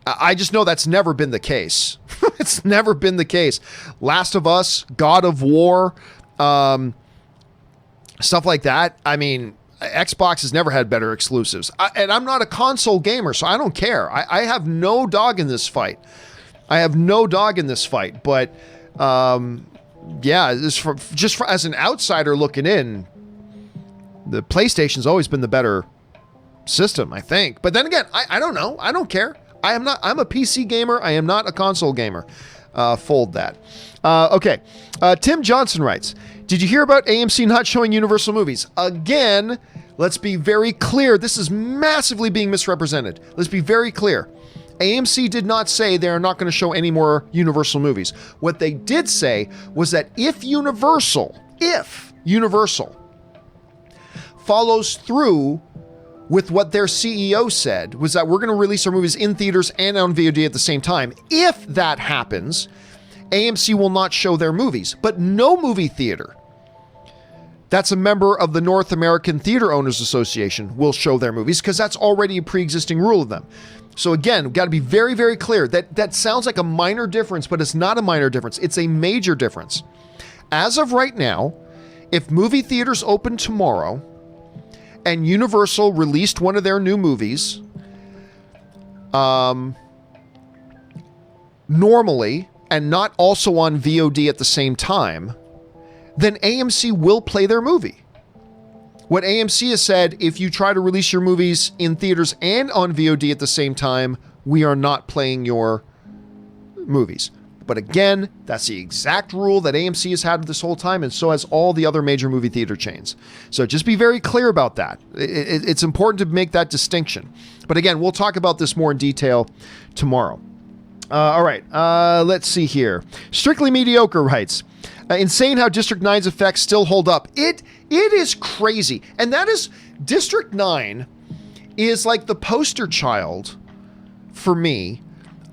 I just know that's never been the case. It's never been the case. Last of Us, God of War, stuff like that. I mean, Xbox has never had better exclusives. And I'm not a console gamer, so I don't care. I have no dog in this fight. But yeah, as an outsider looking in, the PlayStation's always been the better system, I think. But then again, I don't know. I don't care. I'm a PC gamer. I am not a console gamer. Fold that. Okay. Tim Johnson writes, did you hear about AMC not showing Universal movies? Again, let's be very clear. This is massively being misrepresented. Let's be very clear. AMC did not say they're not going to show any more Universal movies. What they did say was that if Universal follows through with what their CEO said, was that we're going to release our movies in theaters and on VOD at the same time. If that happens, AMC will not show their movies, but no movie theater that's a member of the North American Theater Owners Association will show their movies, because that's already a pre-existing rule of them. So again, we've got to be very, very clear. That sounds like a minor difference, but it's not a minor difference. It's a major difference. As of right now, if movie theaters open tomorrow and Universal released one of their new movies, normally, and not also on VOD at the same time, then AMC will play their movie. What AMC has said, if you try to release your movies in theaters and on VOD at the same time, we are not playing your movies. But again, that's the exact rule that AMC has had this whole time, and so has all the other major movie theater chains. So just be very clear about that. It's important to make that distinction. But again, we'll talk about this more in detail tomorrow. All right. Let's see here. Strictly Mediocre writes, insane how District 9's effects still hold up. It is crazy. And that is, District 9 is like the poster child for me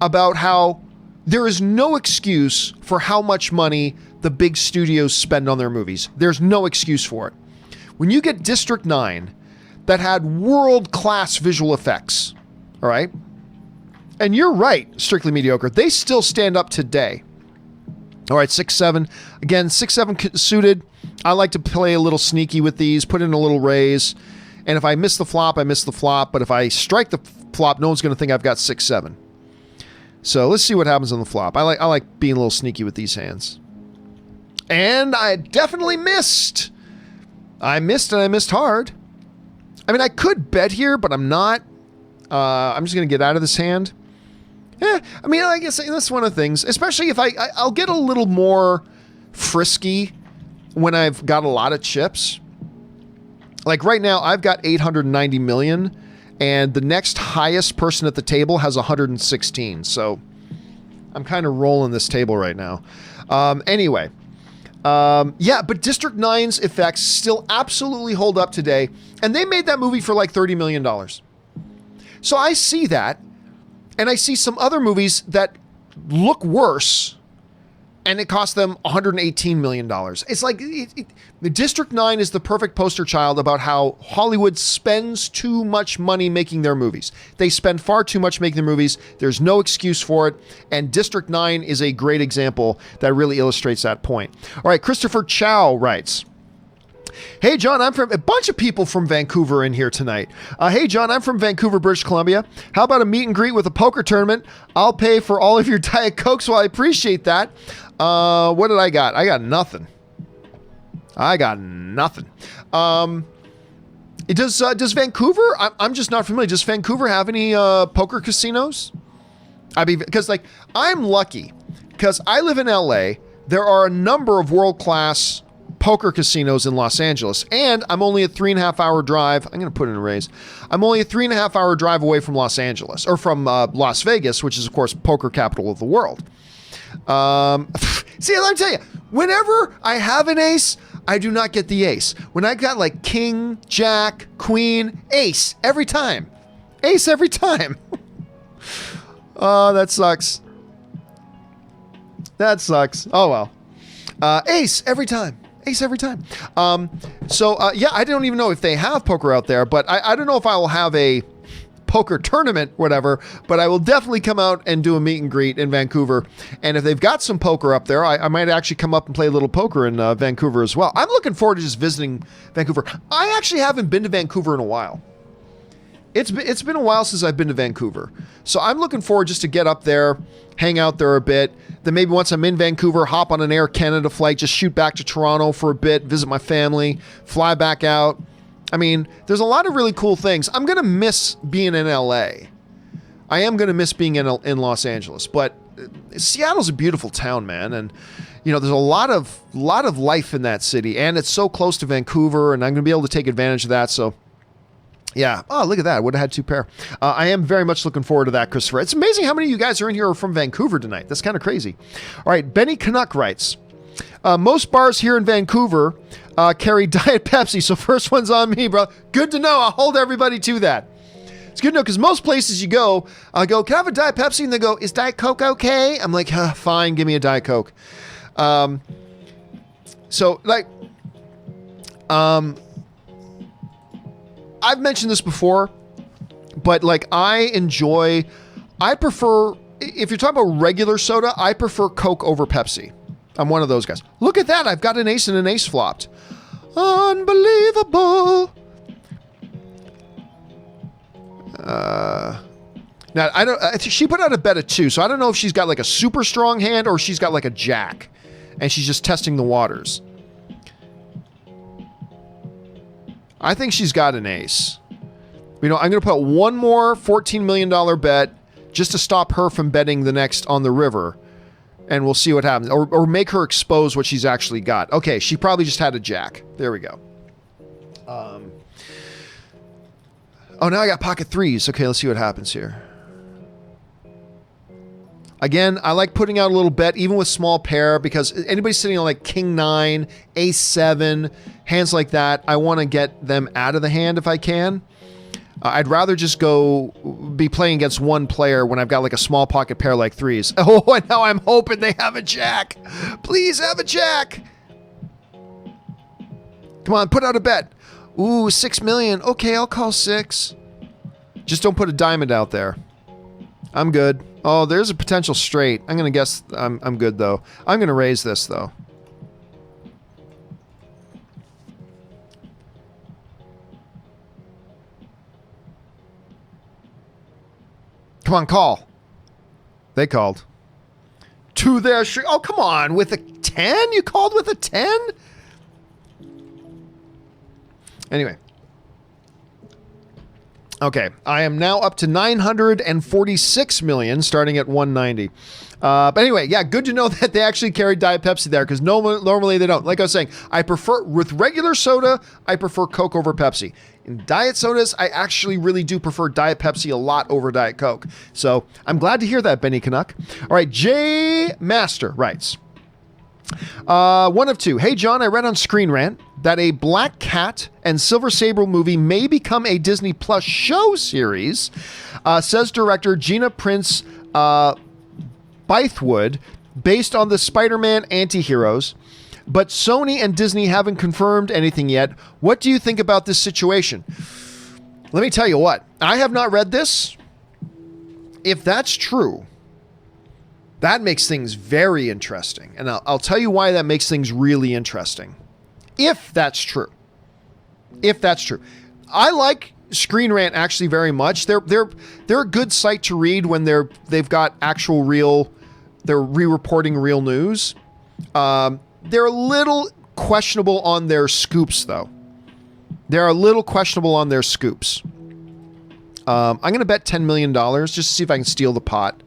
about how there is no excuse for how much money the big studios spend on their movies. There's no excuse for it. When you get District 9 that had world-class visual effects, all right? And you're right, Strictly Mediocre. They still stand up today. All right, 6.7. Again, 6.7 suited. I like to play a little sneaky with these, put in a little raise. And if I miss the flop, I miss the flop. But if I strike the flop, no one's going to think I've got 6.7. So let's see what happens on the flop. I like being a little sneaky with these hands. And I definitely missed. I missed, and I missed hard. I mean, I could bet here, but I'm not. I'm just going to get out of this hand. Yeah, I mean, I guess that's one of the things, especially if I'll get a little more frisky when I've got a lot of chips. Like right now, I've got 890 million, and the next highest person at the table has 116. So I'm kind of rolling this table right now. Anyway, yeah, but District 9's effects still absolutely hold up today, and they made that movie for like $30 million. So I see that. And I see some other movies that look worse, and it cost them $118 million. It's like, the District 9 is the perfect poster child about how Hollywood spends too much money making their movies. They spend far too much making their movies. There's no excuse for it. And District 9 is a great example that really illustrates that point. All right, Christopher Chow writes, hey, John, I'm from a bunch of people from Vancouver in here tonight. Hey, John, I'm from Vancouver, British Columbia. How about a meet and greet with a poker tournament? I'll pay for all of your Diet Cokes. Well, I appreciate that. What did I got? I got nothing. Does Vancouver, I'm just not familiar. Does Vancouver have any poker casinos? I mean, because like I'm lucky because I live in LA. There are a number of world-class poker casinos in Los Angeles, and I'm only a 3.5 hour drive. I'm going to put in a raise. I'm only a 3.5 hour drive away from Los Angeles, or from Las Vegas, which is of course poker capital of the world. See, let me tell you, whenever I have an ace, I do not get the ace. When I got like king, jack, queen, ace every time. Ace every time. Oh, that sucks. That sucks. Oh well. Ace every time. Ace every time. Yeah, I don't even know if they have poker out there, but I don't know if I will have a poker tournament, whatever, but I will definitely come out and do a meet and greet in Vancouver. And if they've got some poker up there, I might actually come up and play a little poker in Vancouver as well. I'm looking forward to just visiting Vancouver. I actually haven't been to Vancouver in a while. It's been a while since I've been to Vancouver. So I'm looking forward just to get up there, hang out there a bit. Then maybe once I'm in Vancouver, hop on an Air Canada flight, just shoot back to Toronto for a bit, visit my family, fly back out. I mean, there's a lot of really cool things. I'm going to miss being in LA. I am going to miss being in Los Angeles, but Seattle's a beautiful town, man. And, you know, there's a lot of life in that city, and it's so close to Vancouver, and I'm going to be able to take advantage of that. So yeah. Oh, look at that. Would have had two pair. I am very much looking forward to that, Christopher. It's amazing how many of you guys are in here are from Vancouver tonight. That's kind of crazy. All right. Benny Canuck writes, most bars here in Vancouver carry Diet Pepsi. So first one's on me, bro. Good to know. I'll hold everybody to that. It's good to know because most places you go, I go, can I have a Diet Pepsi? And they go, is Diet Coke okay? I'm like, fine. Give me a Diet Coke. I've mentioned this before, but like I prefer, if you're talking about regular soda, I prefer Coke over Pepsi. I'm one of those guys. Look at that. I've got an ace and an ace flopped. Unbelievable. Now, she put out a bet of 2, so I don't know if she's got like a super strong hand or she's got like a jack and she's just testing the waters. I think she's got an ace. You know, I'm going to put one more $14 million bet just to stop her from betting the next on the river. And we'll see what happens. Or make her expose what she's actually got. Okay, she probably just had a jack. There we go. Oh, now I got pocket 3s. Okay, let's see what happens here. Again, I like putting out a little bet, even with small pair, because anybody sitting on like King 9, Ace 7, hands like that, I want to get them out of the hand if I can. I'd rather just be playing against one player when I've got like a small pocket pair like 3s. Oh, and now I'm hoping they have a jack. Please have a jack. Come on, put out a bet. Ooh, 6 million. Okay, I'll call 6. Just don't put a diamond out there. I'm good. Oh, there's a potential straight. I'm going to guess I'm good, though. I'm going to raise this, though. Come on, call. They called. 2 there. Oh, come on. With a 10? You called with a 10? Anyway. Okay, I am now up to 946 million, starting at 190. But anyway, yeah, good to know that they actually carry Diet Pepsi there, because normally they don't. Like I was saying, with regular soda, I prefer Coke over Pepsi. In diet sodas, I actually really do prefer Diet Pepsi a lot over Diet Coke. So I'm glad to hear that, Benny Canuck. All right, J Master writes, 1 of 2. Hey, John, I read on Screen Rant that a Black Cat and Silver Sable movie may become a Disney Plus show series, says director Gina Prince Bythewood, based on the Spider-Man anti-heroes. But Sony and Disney haven't confirmed anything yet. What do you think about this situation? Let me tell you what. I have not read this. If that's true, that makes things very interesting. And I'll tell you why that makes things really interesting. If that's true. If that's true. I like Screen Rant actually very much. They're a good site to read when they've got actual real, they're re-reporting real news. They're a little questionable on their scoops, though. They're a little questionable on their scoops. I'm going to bet $10 million just to see if I can steal the pot.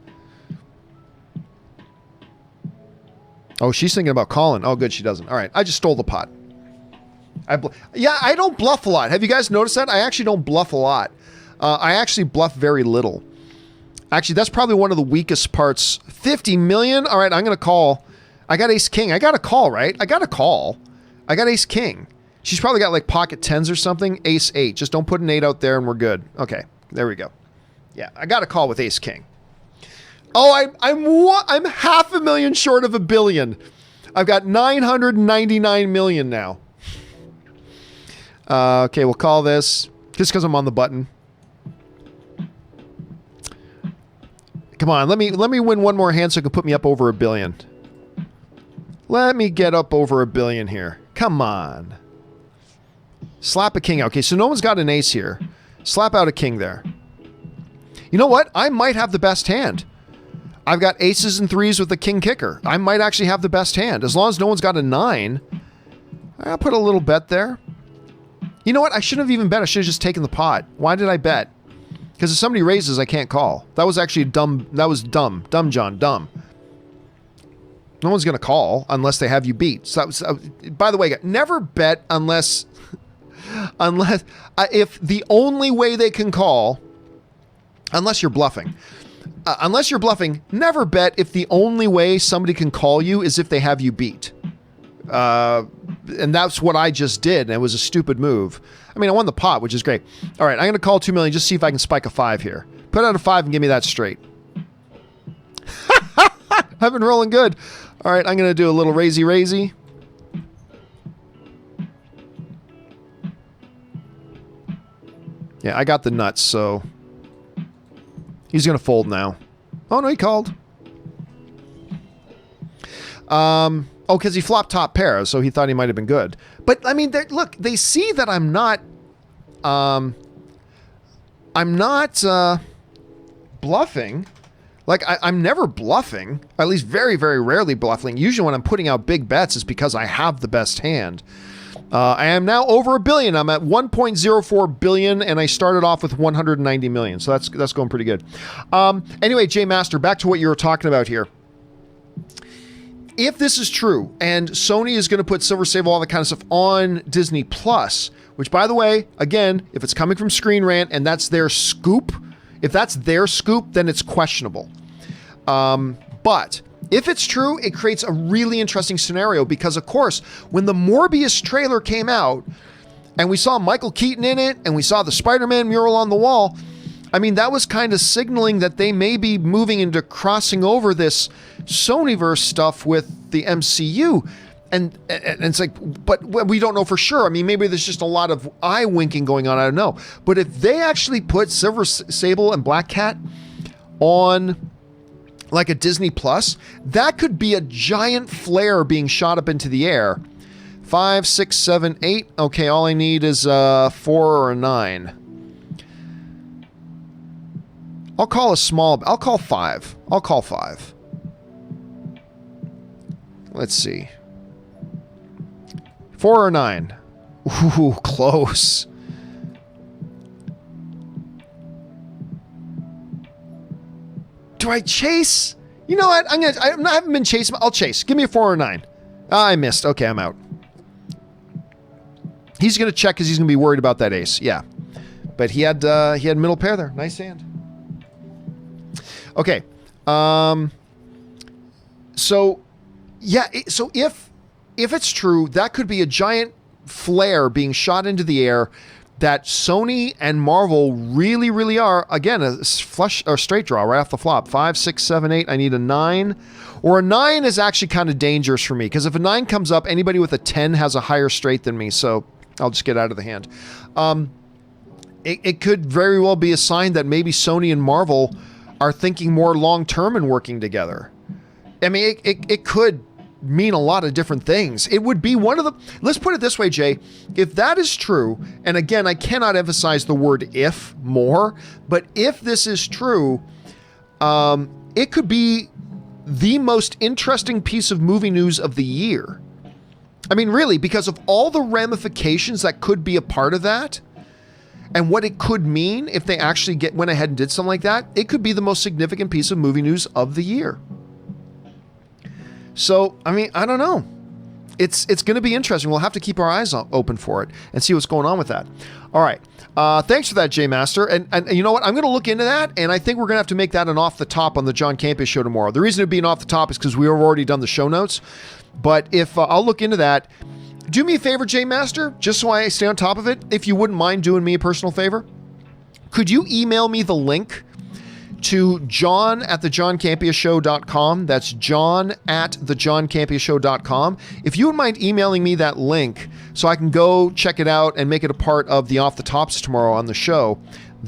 Oh, she's thinking about calling. Oh, good, she doesn't. All right, I just stole the pot. I don't bluff a lot. Have you guys noticed that? I actually don't bluff a lot. I actually bluff very little. Actually, that's probably one of the weakest parts. 50 million? All right, I'm going to call. I got ace king. I got to call, right? I got to call. I got ace king. She's probably got like pocket 10s or something. Ace 8. Just don't put an 8 out there and we're good. Okay, there we go. Yeah, I got to call with ace king. Oh, I'm $500,000 short of $1 billion. I've got 999 million now. Okay, we'll call this just because I'm on the button. Come on, let me win one more hand so it can put me up over $1 billion. Let me get up over $1 billion here. Come on. Slap a king. Okay, so no one's got an ace here. Slap out a king there. You know what? I might have the best hand. I've got aces and 3s with the king kicker. I might actually have the best hand. As long as no one's got a 9. I'll put a little bet there. You know what? I shouldn't have even bet. I should have just taken the pot. Why did I bet? Because if somebody raises, I can't call. That was actually dumb. That was dumb. Dumb, John. Dumb. No one's going to call unless they have you beat. So that was, by the way, never bet unless if the only way they can call, unless you're bluffing. Unless you're bluffing, never bet if the only way somebody can call you is if they have you beat. And that's what I just did, and it was a stupid move. I mean, I won the pot, which is great. All right, I'm going to call 2 million, just see if I can spike a 5 here. Put out a 5 and give me that straight. I've been rolling good. All right, I'm going to do a little raisy. Yeah, I got the nuts, so he's going to fold now. Oh, no, he called. Oh, because he flopped top pair, so he thought he might have been good. But, I mean, look, they see that I'm not bluffing. Like, I'm never bluffing, at least very, very rarely bluffing. Usually when I'm putting out big bets, it's because I have the best hand. I am now over $1 billion. I'm at 1.04 billion, and I started off with 190 million. So that's going pretty good. Anyway, J Master, back to what you were talking about here. If this is true, and Sony is going to put Silver Sable, all that kind of stuff on Disney Plus, which, by the way, again, if it's coming from Screen Rant and that's their scoop, if that's their scoop, then it's questionable. But if it's true, it creates a really interesting scenario because, of course, when the Morbius trailer came out and we saw Michael Keaton in it and we saw the Spider-Man mural on the wall, I mean, that was kind of signaling that they may be moving into crossing over this Sonyverse stuff with the MCU. And it's like, but we don't know for sure. I mean, maybe there's just a lot of eye winking going on. I don't know. But if they actually put Silver Sable and Black Cat on like a Disney Plus, that could be a giant flare being shot up into the air. 5, 6, 7, 8. Okay, all I need is 4 or a 9. I'll call 5. I'll call 5. Let's see. 4 or 9. Ooh, close. Do I chase? You know what? I haven't been chasing. I'll chase. Give me a 4 or 9. I missed. Okay, I'm out. He's going to check because he's going to be worried about that ace. Yeah. But he had middle pair there. Nice hand. Okay. So, yeah. So if it's true, that could be a giant flare being shot into the air that Sony and Marvel really, really are. Again, a flush or straight draw right off the flop. 5, 6, 7, 8. I need a 9. Or a 9 is actually kind of dangerous for me because if a 9 comes up, anybody with a 10 has a higher straight than me. So I'll just get out of the hand. It could very well be a sign that maybe Sony and Marvel are thinking more long-term and working together. I mean, it could mean a lot of different things. It would be one of the, let's put it this way, Jay, if that is true, and again, I cannot emphasize the word if more, but if this is true, it could be the most interesting piece of movie news of the year. I mean, really, because of all the ramifications that could be a part of that, and what it could mean if they actually went ahead and did something like that, it could be the most significant piece of movie news of the year. So, I mean, I don't know. It's going to be interesting. We'll have to keep our eyes open for it and see what's going on with that. All right. Thanks for that, J Master. And you know what? I'm going to look into that, and I think we're going to have to make that an off the top on the John Campea Show tomorrow. The reason it'd be an off the top is because we have already done the show notes. But if I'll look into that, do me a favor, J Master, just so I stay on top of it. If you wouldn't mind doing me a personal favor, could you email me the link to john@thejohncampeashow.com. That's john@thejohncampeashow.com. If you would mind emailing me that link so I can go check it out and make it a part of the Off the Tops tomorrow on the show,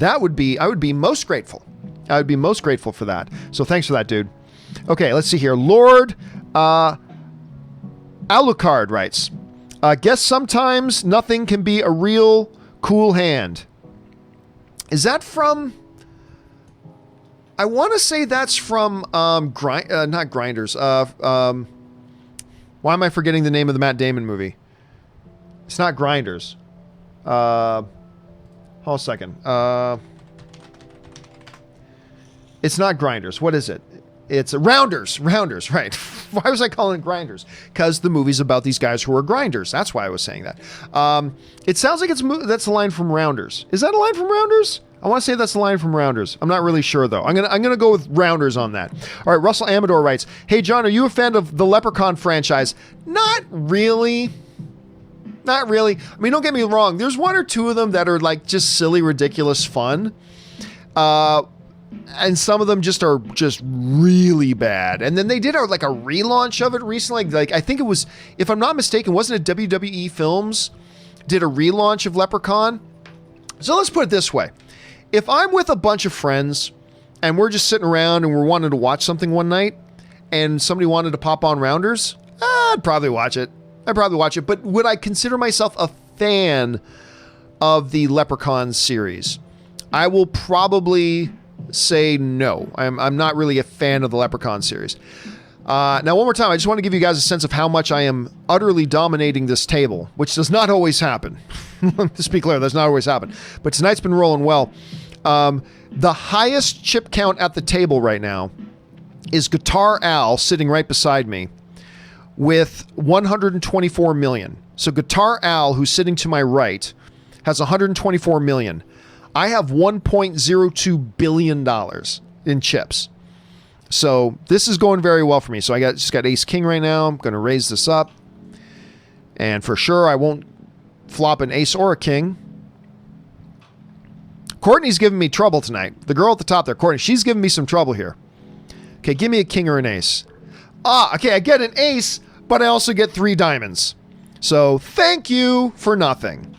I would be most grateful. I would be most grateful for that. So thanks for that, dude. Okay, let's see here. Lord Alucard writes, guess sometimes nothing can be a real cool hand. Is that from... I want to say that's from not Grinders. Why am I forgetting the name of the Matt Damon movie? It's not Grinders. Hold on a second. It's not Grinders. What is it? It's Rounders. Rounders, right. Why was I calling it Grinders? Because the movie's about these guys who are grinders. That's why I was saying that. It sounds like that's a line from Rounders. Is that a line from Rounders? I want to say that's the line from Rounders. I'm not really sure, though. I'm gonna go with Rounders on that. All right, Russell Amador writes, hey, John, are you a fan of the Leprechaun franchise? Not really. Not really. I mean, don't get me wrong. There's one or two of them that are like just silly, ridiculous fun. And some of them just are just really bad. And then they did like a relaunch of it recently. Like, I think it was, if I'm not mistaken, wasn't it WWE Films did a relaunch of Leprechaun? So let's put it this way. If I'm with a bunch of friends and we're just sitting around and we're wanting to watch something one night and somebody wanted to pop on Rounders, I'd probably watch it. But would I consider myself a fan of the Leprechaun series? I will probably say no. I'm not really a fan of the Leprechaun series. Now, one more time, I just want to give you guys a sense of how much I am utterly dominating this table, which does not always happen. To be clear, that's not always happen. But tonight's been rolling well. The highest chip count at the table right now is Guitar Al sitting right beside me with 124 million. So Guitar Al, who's sitting to my right, has 124 million. I have $1.02 billion in chips. So this is going very well for me. So just got ace king right now. I'm going to raise this up. And for sure, I won't flop an ace or a king. Courtney's giving me trouble tonight. The girl at the top there, Courtney, she's giving me some trouble here. Okay, give me a king or an ace. Okay, I get an ace, but I also get 3 diamonds. So thank you for nothing.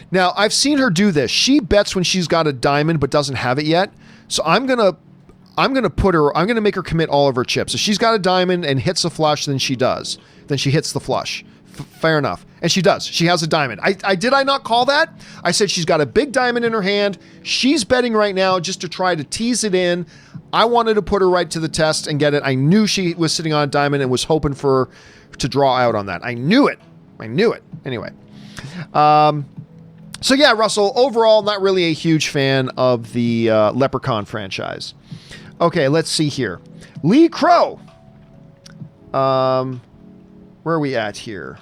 Now, I've seen her do this. She bets when she's got a diamond but doesn't have it yet. So I'm gonna make her commit all of her chips. If she's got a diamond and hits a flush, then she does. Then she hits the flush. Fair enough. And she does. She has a diamond. Did I not call that? I said she's got a big diamond in her hand. She's betting right now just to try to tease it in. I wanted to put her right to the test and get it. I knew she was sitting on a diamond and was hoping for her to draw out on that. I knew it. Anyway. So yeah, Russell, overall, not really a huge fan of the Leprechaun franchise. Okay, let's see here. Lee Crow. Where are we at here?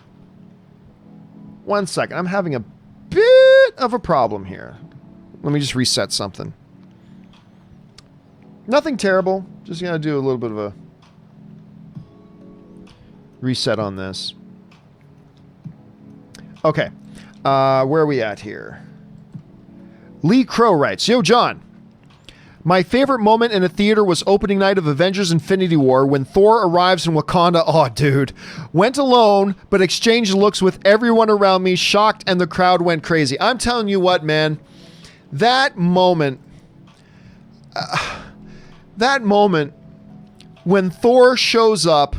1 second. I'm having a bit of a problem here. Let me just reset something. Nothing terrible. Just going to do a little bit of a reset on this. Okay. Where are we at here? Lee Crow writes, Yo, John. My favorite moment in a theater was opening night of Avengers Infinity War when Thor arrives in Wakanda. Oh, dude. Went alone, but exchanged looks with everyone around me, shocked, and the crowd went crazy. I'm telling you what, man. That moment when Thor shows up,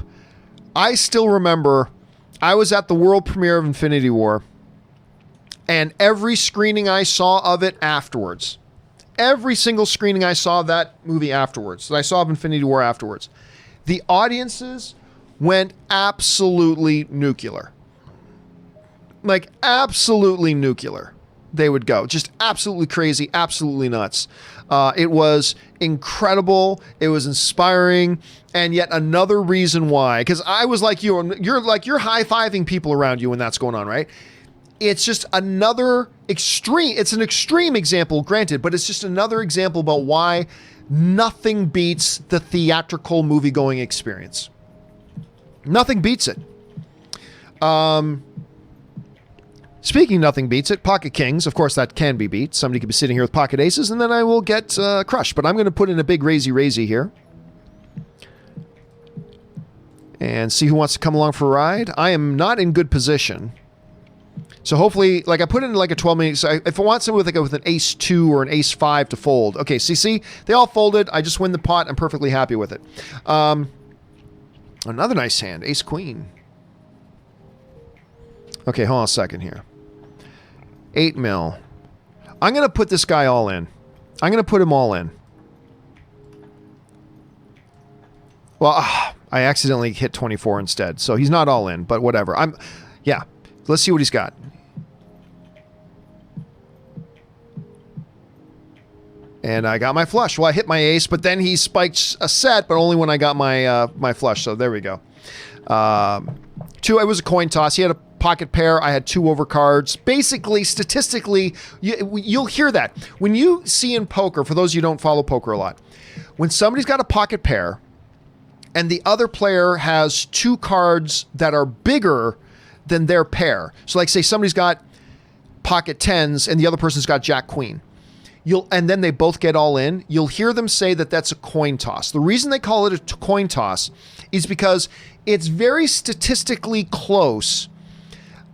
I still remember I was at the world premiere of Infinity War, and every screening I saw of it afterwards, every single screening I saw of that movie afterwards, that I saw of Infinity War afterwards, the audiences went absolutely nuclear. Like, absolutely nuclear. They would go. Just absolutely crazy, absolutely nuts. It was incredible. It was inspiring. And yet another reason why, because I was like you're high-fiving people around you when that's going on, right? It's just another extreme. It's an extreme example, granted, but it's just another example about why nothing beats the theatrical movie-going experience. Nothing beats it. Speaking nothing beats it, pocket kings, of course that can be beat. Somebody could be sitting here with pocket aces and then I will get crushed. But I'm going to put in a big raisy here. And see who wants to come along for a ride. I am not in good position. So hopefully, like I put in like a 12-minute, so if I want someone with an ace 2 or an ace 5 to fold. Okay, see, they all folded. I just win the pot. I'm perfectly happy with it. Another nice hand, ace queen. Okay, hold on a second here. 8 mil. I'm going to put this guy all in. I'm going to put him all in. Well, I accidentally hit 24 instead, so he's not all in, but whatever. Yeah, let's see what he's got. And I got my flush. Well, I hit my ace, but then he spiked a set, but only when I got my flush, so there we go. 2, it was a coin toss. He had a pocket pair. I had 2 overcards. Basically, statistically, you'll hear that. When you see in poker, for those of you who don't follow poker a lot, when somebody's got a pocket pair and the other player has 2 cards that are bigger than their pair. So like say somebody's got pocket 10s and the other person's got jack queen. And then they both get all in. You'll hear them say that that's a coin toss. The reason they call it a coin toss is because it's very statistically close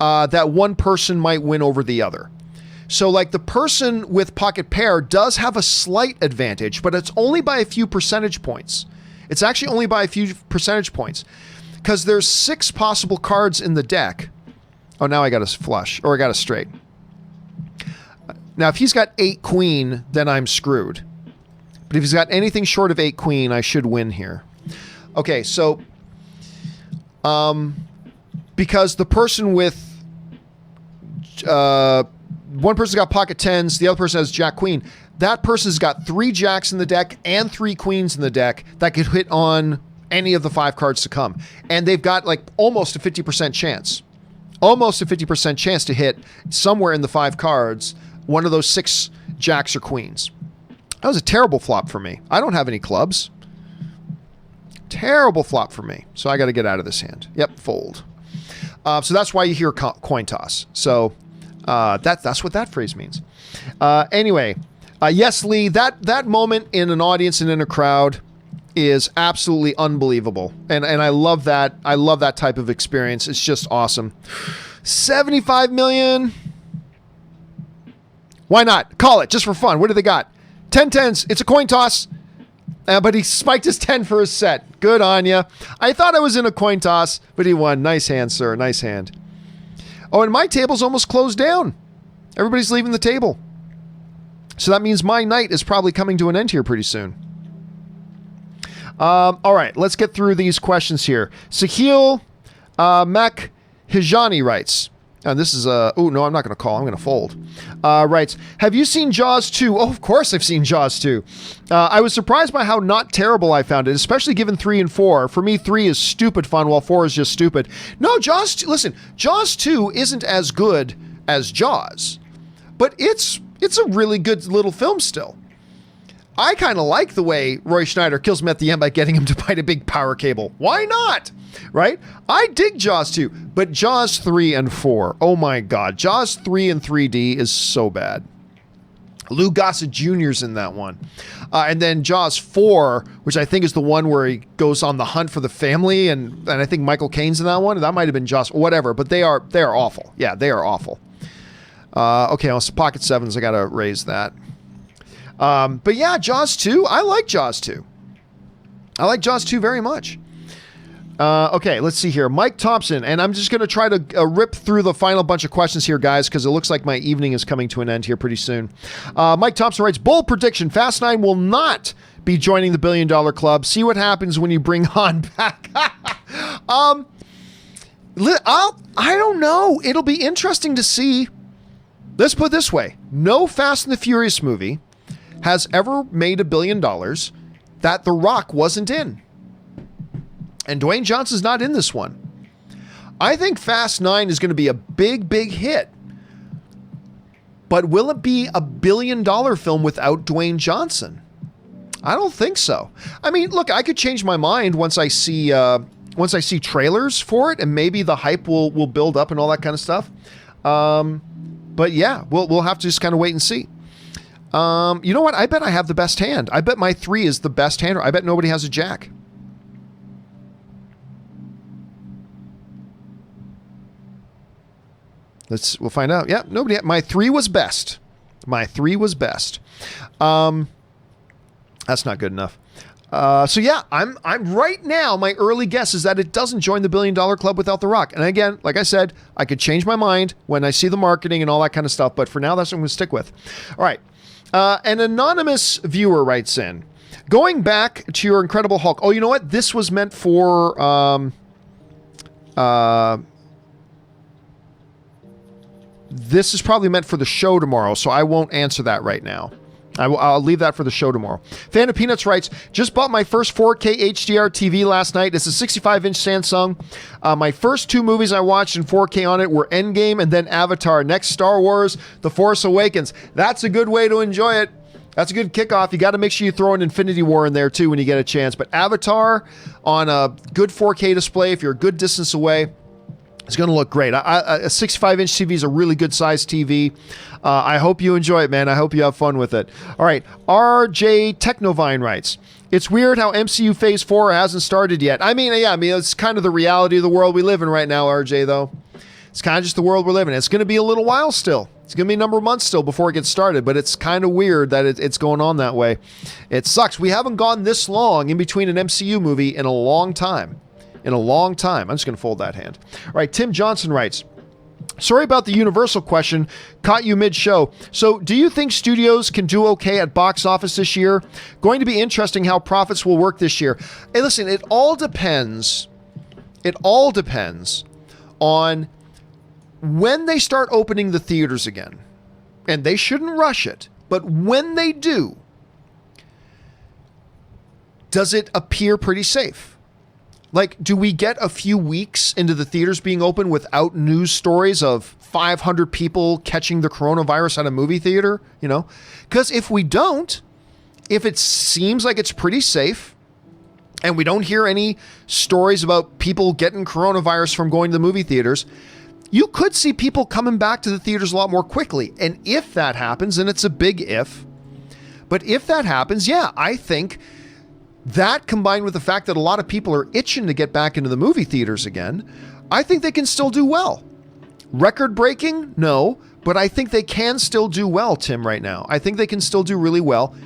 that one person might win over the other. So like the person with pocket pair does have a slight advantage, but it's only by a few percentage points. It's actually only by a few percentage points because there's 6 possible cards in the deck. Oh, now I got a flush or I got a straight. Now, if he's got 8 queen, then I'm screwed. But if he's got anything short of 8 queen, I should win here. Okay, so because the person with one person's got pocket 10s, the other person has jack queen. That person's got 3 jacks in the deck and 3 queens in the deck that could hit on any of the 5 cards to come. And they've got like almost a 50% chance. Almost a 50% chance to hit somewhere in the 5 cards one of those 6 jacks or queens. That was a terrible flop for me. I don't have any clubs. Terrible flop for me. So I got to get out of this hand. Yep, fold. So that's why you hear coin toss. So that's what that phrase means. Anyway, yes, Lee, that moment in an audience and in a crowd is absolutely unbelievable. And I love that. I love that type of experience. It's just awesome. 75 million. Why not? Call it just for fun. What do they got? 10 tens. It's a coin toss. But he spiked his 10 for his set. Good on ya. I thought I was in a coin toss, but he won. Nice hand, sir. Nice hand. Oh, and my table's almost closed down. Everybody's leaving the table. So that means my night is probably coming to an end here pretty soon. All right, let's get through these questions here. Sahil Mak Hijani writes, and this is oh no, I'm not going to call. I'm going to fold. Writes, have you seen Jaws 2? Oh, of course I've seen Jaws 2. I was surprised by how not terrible I found it, especially given 3 and 4. For me, 3 is stupid fun, while 4 is just stupid. No, listen, Jaws 2 isn't as good as Jaws, but it's a really good little film still. I kind of like the way Roy Schneider kills him at the end by getting him to bite a big power cable. Why not? Right? I dig Jaws 2, but Jaws 3 and 4, oh my God. Jaws 3 in 3D is so bad. Lou Gossett Jr.'s in that one. And then Jaws 4, which I think is the one where he goes on the hunt for the family, and I think Michael Caine's in that one. That might have been Jaws, whatever, but they are awful. Yeah, they are awful. Okay, well, pocket sevens, I got to raise that. But yeah, Jaws 2, I like Jaws 2. I like Jaws 2 very much. Okay, let's see here. Mike Thompson, and I'm just going to try to rip through the final bunch of questions here, guys, because it looks like my evening is coming to an end here pretty soon. Mike Thompson writes, bold prediction, Fast 9 will not be joining the $1 billion club. See what happens when you bring Han back. I don't know. It'll be interesting to see. Let's put it this way. No Fast and the Furious movie has ever made $1 billion that The Rock wasn't in. And Dwayne Johnson's not in this one. I think Fast 9 is going to be a big, big hit. But will it be a $1 billion film without Dwayne Johnson? I don't think so. I mean, look, I could change my mind once I see trailers for it, and maybe the hype will build up and all that kind of stuff. But yeah, we'll have to just kind of wait and see. You know what? I bet I have the best hand. I bet my 3 is the best hand. I bet nobody has a jack. We'll find out. Yeah, nobody. My 3 was best. My 3 was best. That's not good enough. So yeah, I'm right now. My early guess is that it doesn't join the $1 billion club without The Rock. And again, like I said, I could change my mind when I see the marketing and all that kind of stuff. But for now, that's what I'm going to stick with. All right. An anonymous viewer writes in, going back to your Incredible Hulk. Oh, you know what? This was meant for. This is probably meant for the show tomorrow, so I won't answer that right now. I'll leave that for the show tomorrow. Fan of Peanuts writes, just bought my first 4K HDR TV last night. It's a 65-inch Samsung. My first 2 movies I watched in 4K on it were Endgame and then Avatar. Next, Star Wars, The Force Awakens. That's a good way to enjoy it. That's a good kickoff. You got to make sure you throw an Infinity War in there, too, when you get a chance. But Avatar on a good 4K display, if you're a good distance away, it's going to look great. A 65-inch TV is a really good size TV. I hope you enjoy it, man. I hope you have fun with it. All right. RJ Technovine writes, it's weird how MCU Phase 4 hasn't started yet. I mean, it's kind of the reality of the world we live in right now, RJ, though. It's kind of just the world we're living in. It's going to be a little while still. It's going to be a number of months still before it gets started, but it's kind of weird that it's going on that way. It sucks. We haven't gone this long in between an MCU movie in a long time. I'm just going to fold that hand. All right, Tim Johnson writes, sorry about the Universal question. Caught you mid-show. So do you think studios can do okay at box office this year? Going to be interesting how profits will work this year. Hey, listen, it all depends on when they start opening the theaters again. And they shouldn't rush it. But when they do, does it appear pretty safe? Like, do we get a few weeks into the theaters being open without news stories of 500 people catching the coronavirus at a movie theater? You know, because if we don't, if it seems like it's pretty safe and we don't hear any stories about people getting coronavirus from going to the movie theaters, you could see people coming back to the theaters a lot more quickly. And if that happens, and it's a big if, but if that happens, yeah, I think that combined with the fact that a lot of people are itching to get back into the movie theaters again, I think they can still do well. Record breaking? No, but I think they can still do well, Tim, right now. I think they can still do really well.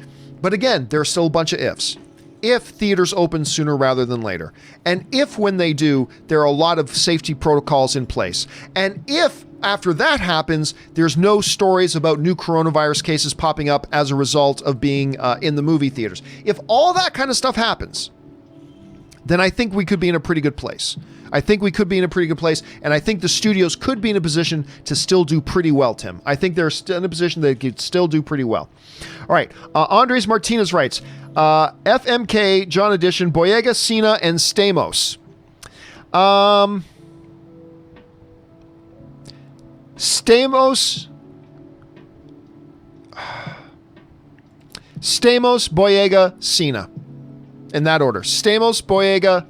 But again, there are still a bunch of ifs. If theaters open sooner rather than later, and if when they do, there are a lot of safety protocols in place, and if after that happens, there's no stories about new coronavirus cases popping up as a result of being in the movie theaters. If all that kind of stuff happens, then I think we could be in a pretty good place. I think we could be in a pretty good place, and I think the studios could be in a position to still do pretty well, Tim. I think they're still in a position that could still do pretty well. All right, Andres Martinez writes, FMK, John Edition, Boyega, Cena, and Stamos. Stamos, Boyega, Cena. In that order. Stamos, Boyega,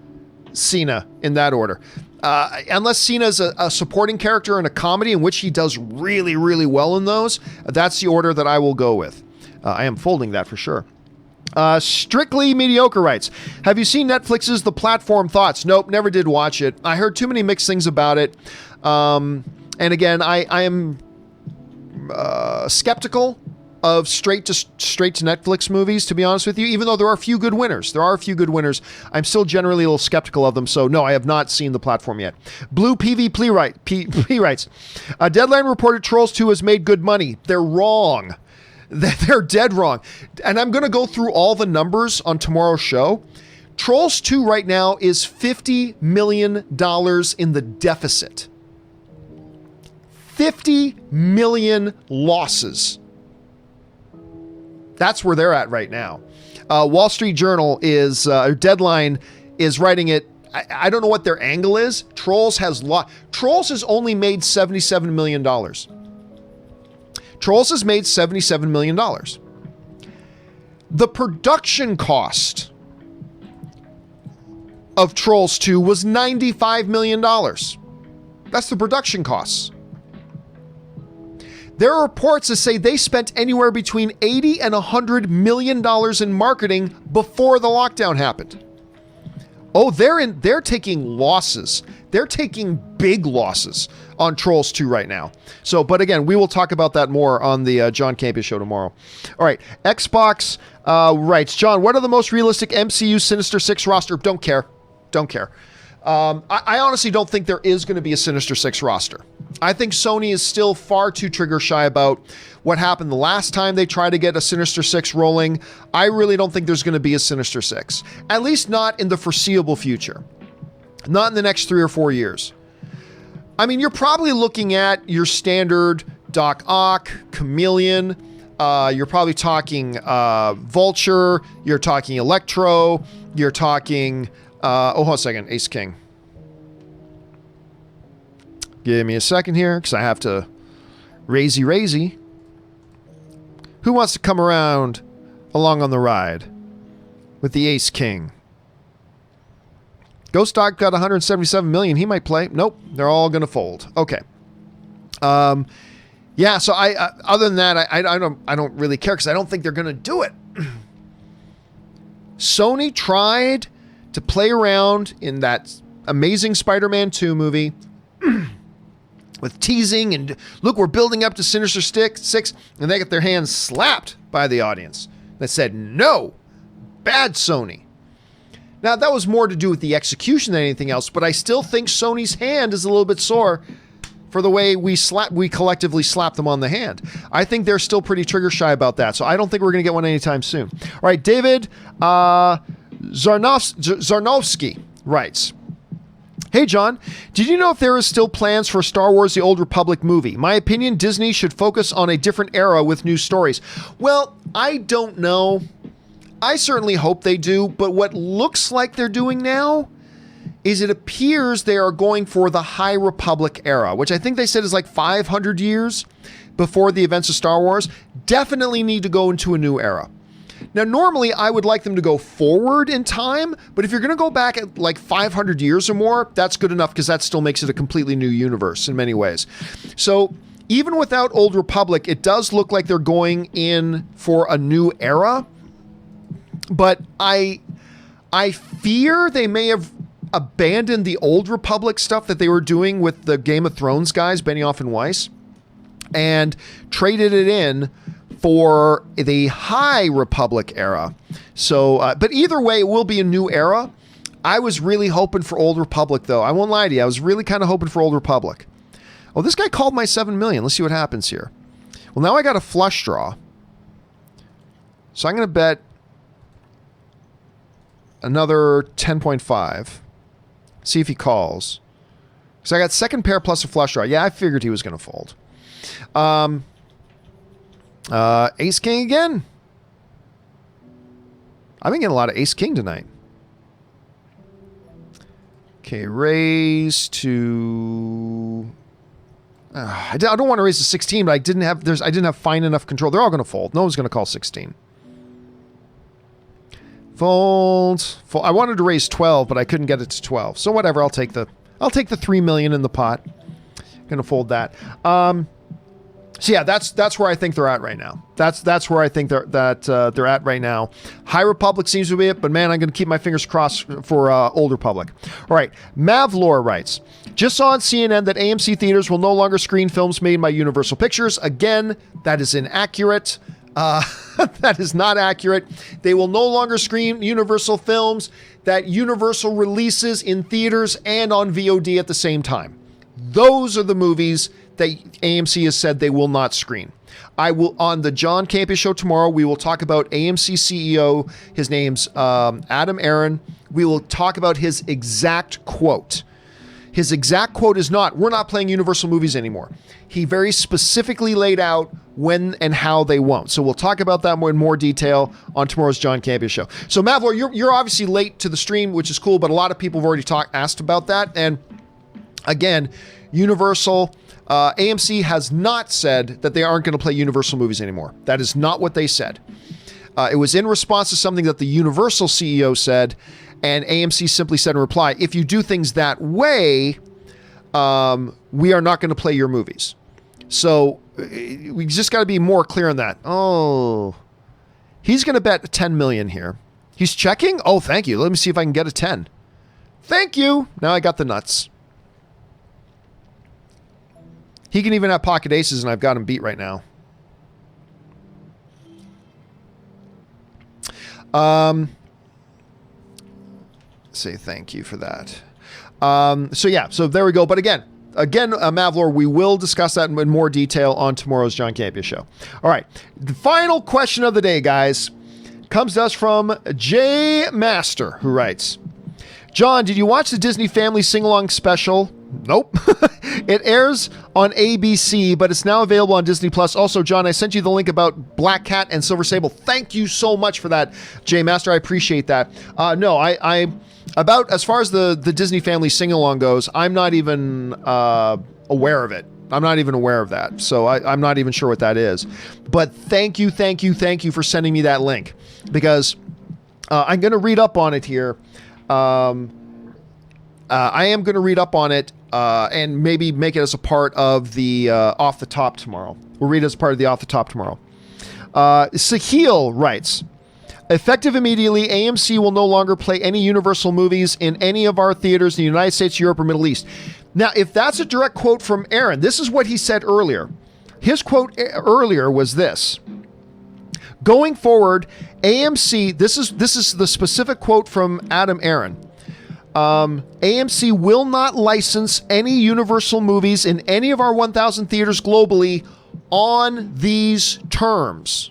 Cena. In that order. Unless Cena's a supporting character in a comedy in which he does really, really well in those, that's the order that I will go with. I am folding that for sure. Strictly Mediocre writes, have you seen Netflix's The Platform? Thoughts? Nope, never did watch it. I heard too many mixed things about it. And again, I am skeptical of straight to Netflix movies, to be honest with you, even though there are a few good winners. I'm still generally a little skeptical of them. So no, I have not seen The Platform yet. Blue PV P writes, Deadline reported Trolls 2 has made good money. They're wrong. They're dead wrong. And I'm going to go through all the numbers on tomorrow's show. Trolls 2 right now is $50 million in the deficit. 50 million losses. That's where they're at right now. Wall Street Journal Deadline is writing it. I don't know what their angle is. Trolls has only made $77 million. Trolls has made $77 million. The production cost of Trolls 2 was $95 million. That's the production costs. There are reports that say they spent anywhere between $80 and $100 million in marketing before the lockdown happened. Oh, they're taking losses. They're taking big losses on Trolls 2 right now. So, but again, we will talk about that more on the John Campea Show tomorrow. All right, Xbox writes, John, what are the most realistic MCU Sinister Six roster? Don't care. I honestly don't think there is going to be a Sinister Six roster. I think Sony is still far too trigger shy about what happened the last time they tried to get a Sinister Six rolling. I really don't think there's going to be a Sinister Six, at least not in the foreseeable future, not in the next 3 or 4 years. I mean, you're probably looking at your standard Doc Ock, Chameleon. You're probably talking Vulture. You're talking Electro. You're talking, hold on a second, Ace King. Give me a second here, because I have to razy. Who wants to come around along on the ride with the Ace King? Ghost Dog got 177 million. He might play. Nope, they're all going to fold. Okay. Yeah. So I other than that, I don't really care because I don't think they're going to do it. Sony tried to play around in that amazing Spider-Man 2 movie. With teasing and look, we're building up to Sinister Six, and they get their hands slapped by the audience that said, no, bad Sony. Now, that was more to do with the execution than anything else, but I still think Sony's hand is a little bit sore for the way we collectively slapped them on the hand. I think they're still pretty trigger shy about that, so I don't think we're going to get one anytime soon. All right, David Zarnowski writes, hey, John, did you know if there is still plans for Star Wars The Old Republic movie? My opinion, Disney should focus on a different era with new stories. Well, I don't know. I certainly hope they do, but what looks like they're doing now is it appears they are going for the High Republic era, which I think they said is like 500 years before the events of Star Wars. Definitely need to go into a new era. Now, normally I would like them to go forward in time, but if you're going to go back at like 500 years or more, that's good enough because that still makes it a completely new universe in many ways. So even without Old Republic, it does look like they're going in for a new era, but I fear they may have abandoned the Old Republic stuff that they were doing with the Game of Thrones guys, Benioff and Weiss, and traded it in for the High Republic era. So, but either way, it will be a new era. I was really hoping for Old Republic, though. I won't lie to you. I was really kind of hoping for Old Republic. Oh, this guy called my 7 million. Let's see what happens here. Well, now I got a flush draw. So I'm going to bet another 10.5. See if he calls. So I got second pair plus a flush draw. Yeah, I figured he was going to fold. Ace King again. I've been getting a lot of Ace King tonight. Okay, raise to... I don't want to raise to 16, but I didn't have fine enough control. They're all going to fold. No one's going to call 16. Fold. I wanted to raise 12, but I couldn't get it to 12. So whatever, I'll take the 3 million in the pot. Going to fold that. So yeah, that's where I think they're at right now. That's where I think they're at right now. High Republic seems to be it, but man, I'm going to keep my fingers crossed for Old Republic. All right, Mavlore writes, just saw on CNN that AMC theaters will no longer screen films made by Universal Pictures. Again, that is inaccurate. That is not accurate. They will no longer screen Universal films that Universal releases in theaters and on VOD at the same time. Those are the movies that AMC has said they will not screen. I will, on the John Campea Show tomorrow, we will talk about AMC CEO. His name's Adam Aaron. We will talk about his exact quote. His exact quote is not, we're not playing Universal movies anymore. He very specifically laid out when and how they won't. So we'll talk about that in more detail on tomorrow's John Campea Show. So Mavlor, you're obviously late to the stream, which is cool, but a lot of people have already asked about that. And again, Universal... AMC has not said that they aren't going to play Universal movies anymore. That is not what they said. It was in response to something that the Universal CEO said, and AMC simply said in reply, if you do things that way, we are not going to play your movies. So we just got to be more clear on that. Oh, he's going to bet 10 million here. He's checking? Oh, thank you. Let me see if I can get a 10. Thank you. Now I got the nuts. He can even have pocket aces, and I've got him beat right now. Say thank you for that. So yeah, so there we go. But again, Mavlor, we will discuss that in more detail on tomorrow's John Campea Show. All right, the final question of the day, guys, comes to us from J Master, who writes, John, did you watch the Disney Family Sing-Along Special? Nope. It airs on ABC, but it's now available on Disney Plus. Also, John, I sent you the link about Black Cat and Silver Sable. Thank you so much for that, J Master. I appreciate that. No, I about as far as the Disney Family Sing-Along goes, I'm not even aware of it. I'm not even aware of that. So I'm not even sure what that is. But thank you for sending me that link, because I'm going to read up on it here. I am going to read up on it and maybe make it as a part of the Off the Top tomorrow. We'll read it as part of the Off the Top tomorrow. Sahil writes, effective immediately, AMC will no longer play any Universal movies in any of our theaters in the United States, Europe, or Middle East. Now, if that's a direct quote from Aaron, this is what he said earlier. His quote earlier was this. Going forward, AMC, this is the specific quote from Adam Aaron. AMC will not license any Universal movies in any of our 1,000 theaters globally on these terms.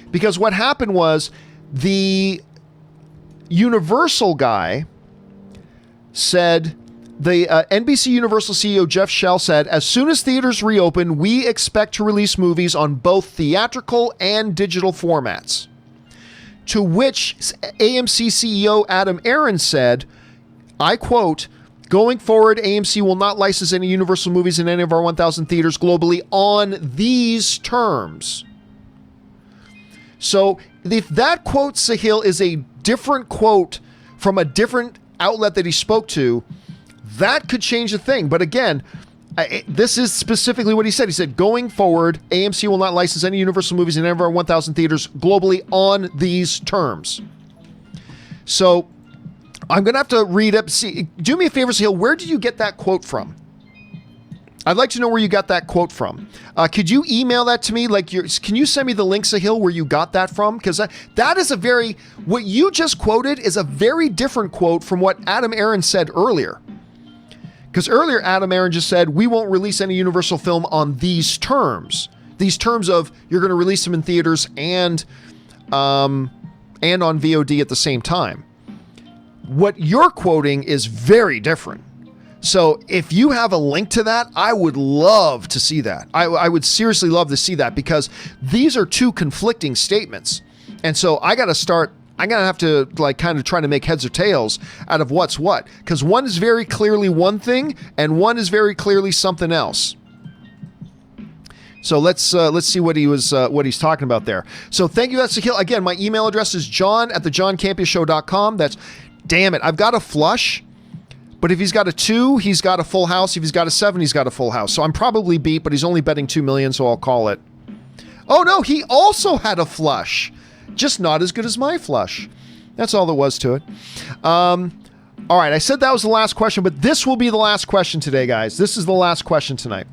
Because what happened was the Universal guy said, the NBC Universal CEO Jeff Shell said, as soon as theaters reopen, we expect to release movies on both theatrical and digital formats. To which AMC CEO Adam Aaron said, I quote, going forward, AMC will not license any Universal movies in any of our 1,000 theaters globally on these terms. So if that quote, Sahil, is a different quote from a different outlet that he spoke to, that could change the thing. But again, this is specifically what he said. He said, going forward, AMC will not license any Universal movies in any of our 1,000 theaters globally on these terms. So I'm going to have to read up. See, do me a favor, Sahil. Where did you get that quote from? I'd like to know where you got that quote from. Could you email that to me? Can you send me the link, Sahil, where you got that from? Because that is what you just quoted is a very different quote from what Adam Aaron said earlier. Because earlier, Adam Aaron just said, we won't release any Universal film on these terms. These terms of you're going to release them in theaters and on VOD at the same time. What you're quoting is very different. So if you have a link to that, I would love to see that. I would seriously love to see that, because these are two conflicting statements. And so I'm going to have to kind of try to make heads or tails out of what's what, because one is very clearly one thing and one is very clearly something else. So let's see what he's talking about there. So thank you, that's Sahil. Again, my email address is john@thejohncampeashow.com. That's, damn it, I've got a flush, but if he's got a 2, he's got a full house. If he's got a 7, he's got a full house. So I'm probably beat, but he's only betting 2 million, so I'll call it. Oh no, he also had a flush, just not as good as my flush. That's all there was to it. All right, I said that was the last question, but this will be the last question today, guys. This is the last question tonight.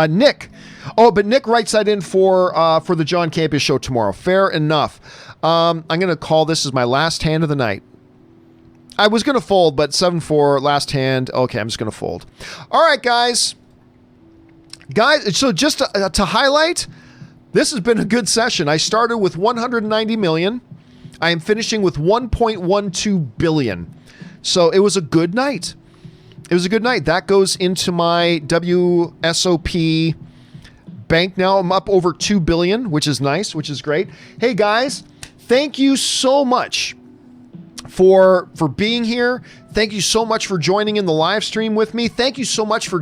Nick. Oh, but Nick writes that in for the John Campea Show tomorrow. Fair enough. I'm going to call this as my last hand of the night. I was going to fold, but 7-4, last hand. Okay, I'm just going to fold. All right, guys. So just to highlight, this has been a good session. I started with 190 million. I am finishing with 1.12 billion. So it was a good night. It was a good night. That goes into my WSOP bank now. I'm up over 2 billion, which is nice, which is great. Hey, guys, thank you so much for being here. Thank you so much for joining in the live stream with me. Thank you so much for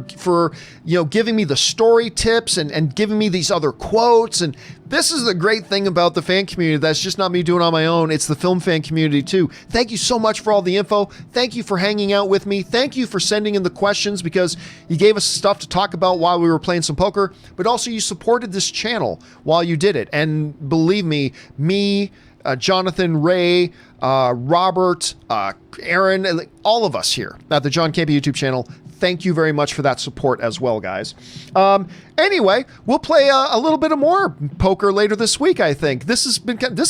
giving me the story tips and giving me these other quotes. And this is the great thing about the fan community. That's just not me doing it on my own. It's the film fan community too. Thank you so much for all the info. Thank you for hanging out with me. Thank you for sending in the questions, because you gave us stuff to talk about while we were playing some poker, but also you supported this channel while you did it. And believe me, Jonathan, Ray, Robert, Aaron, all of us here at the John Campea YouTube channel, thank you very much for that support as well, guys. Anyway, we'll play a little bit of more poker later this week, I think. This is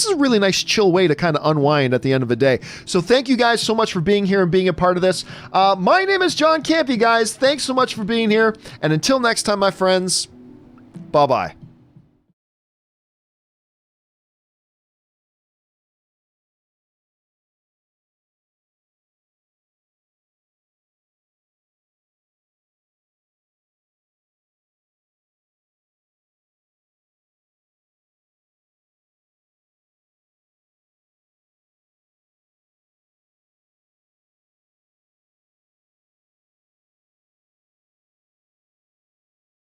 a really nice chill way to kind of unwind at the end of the day. So thank you guys so much for being here and being a part of this. My name is John Campea, guys. Thanks so much for being here. And until next time, my friends, bye-bye.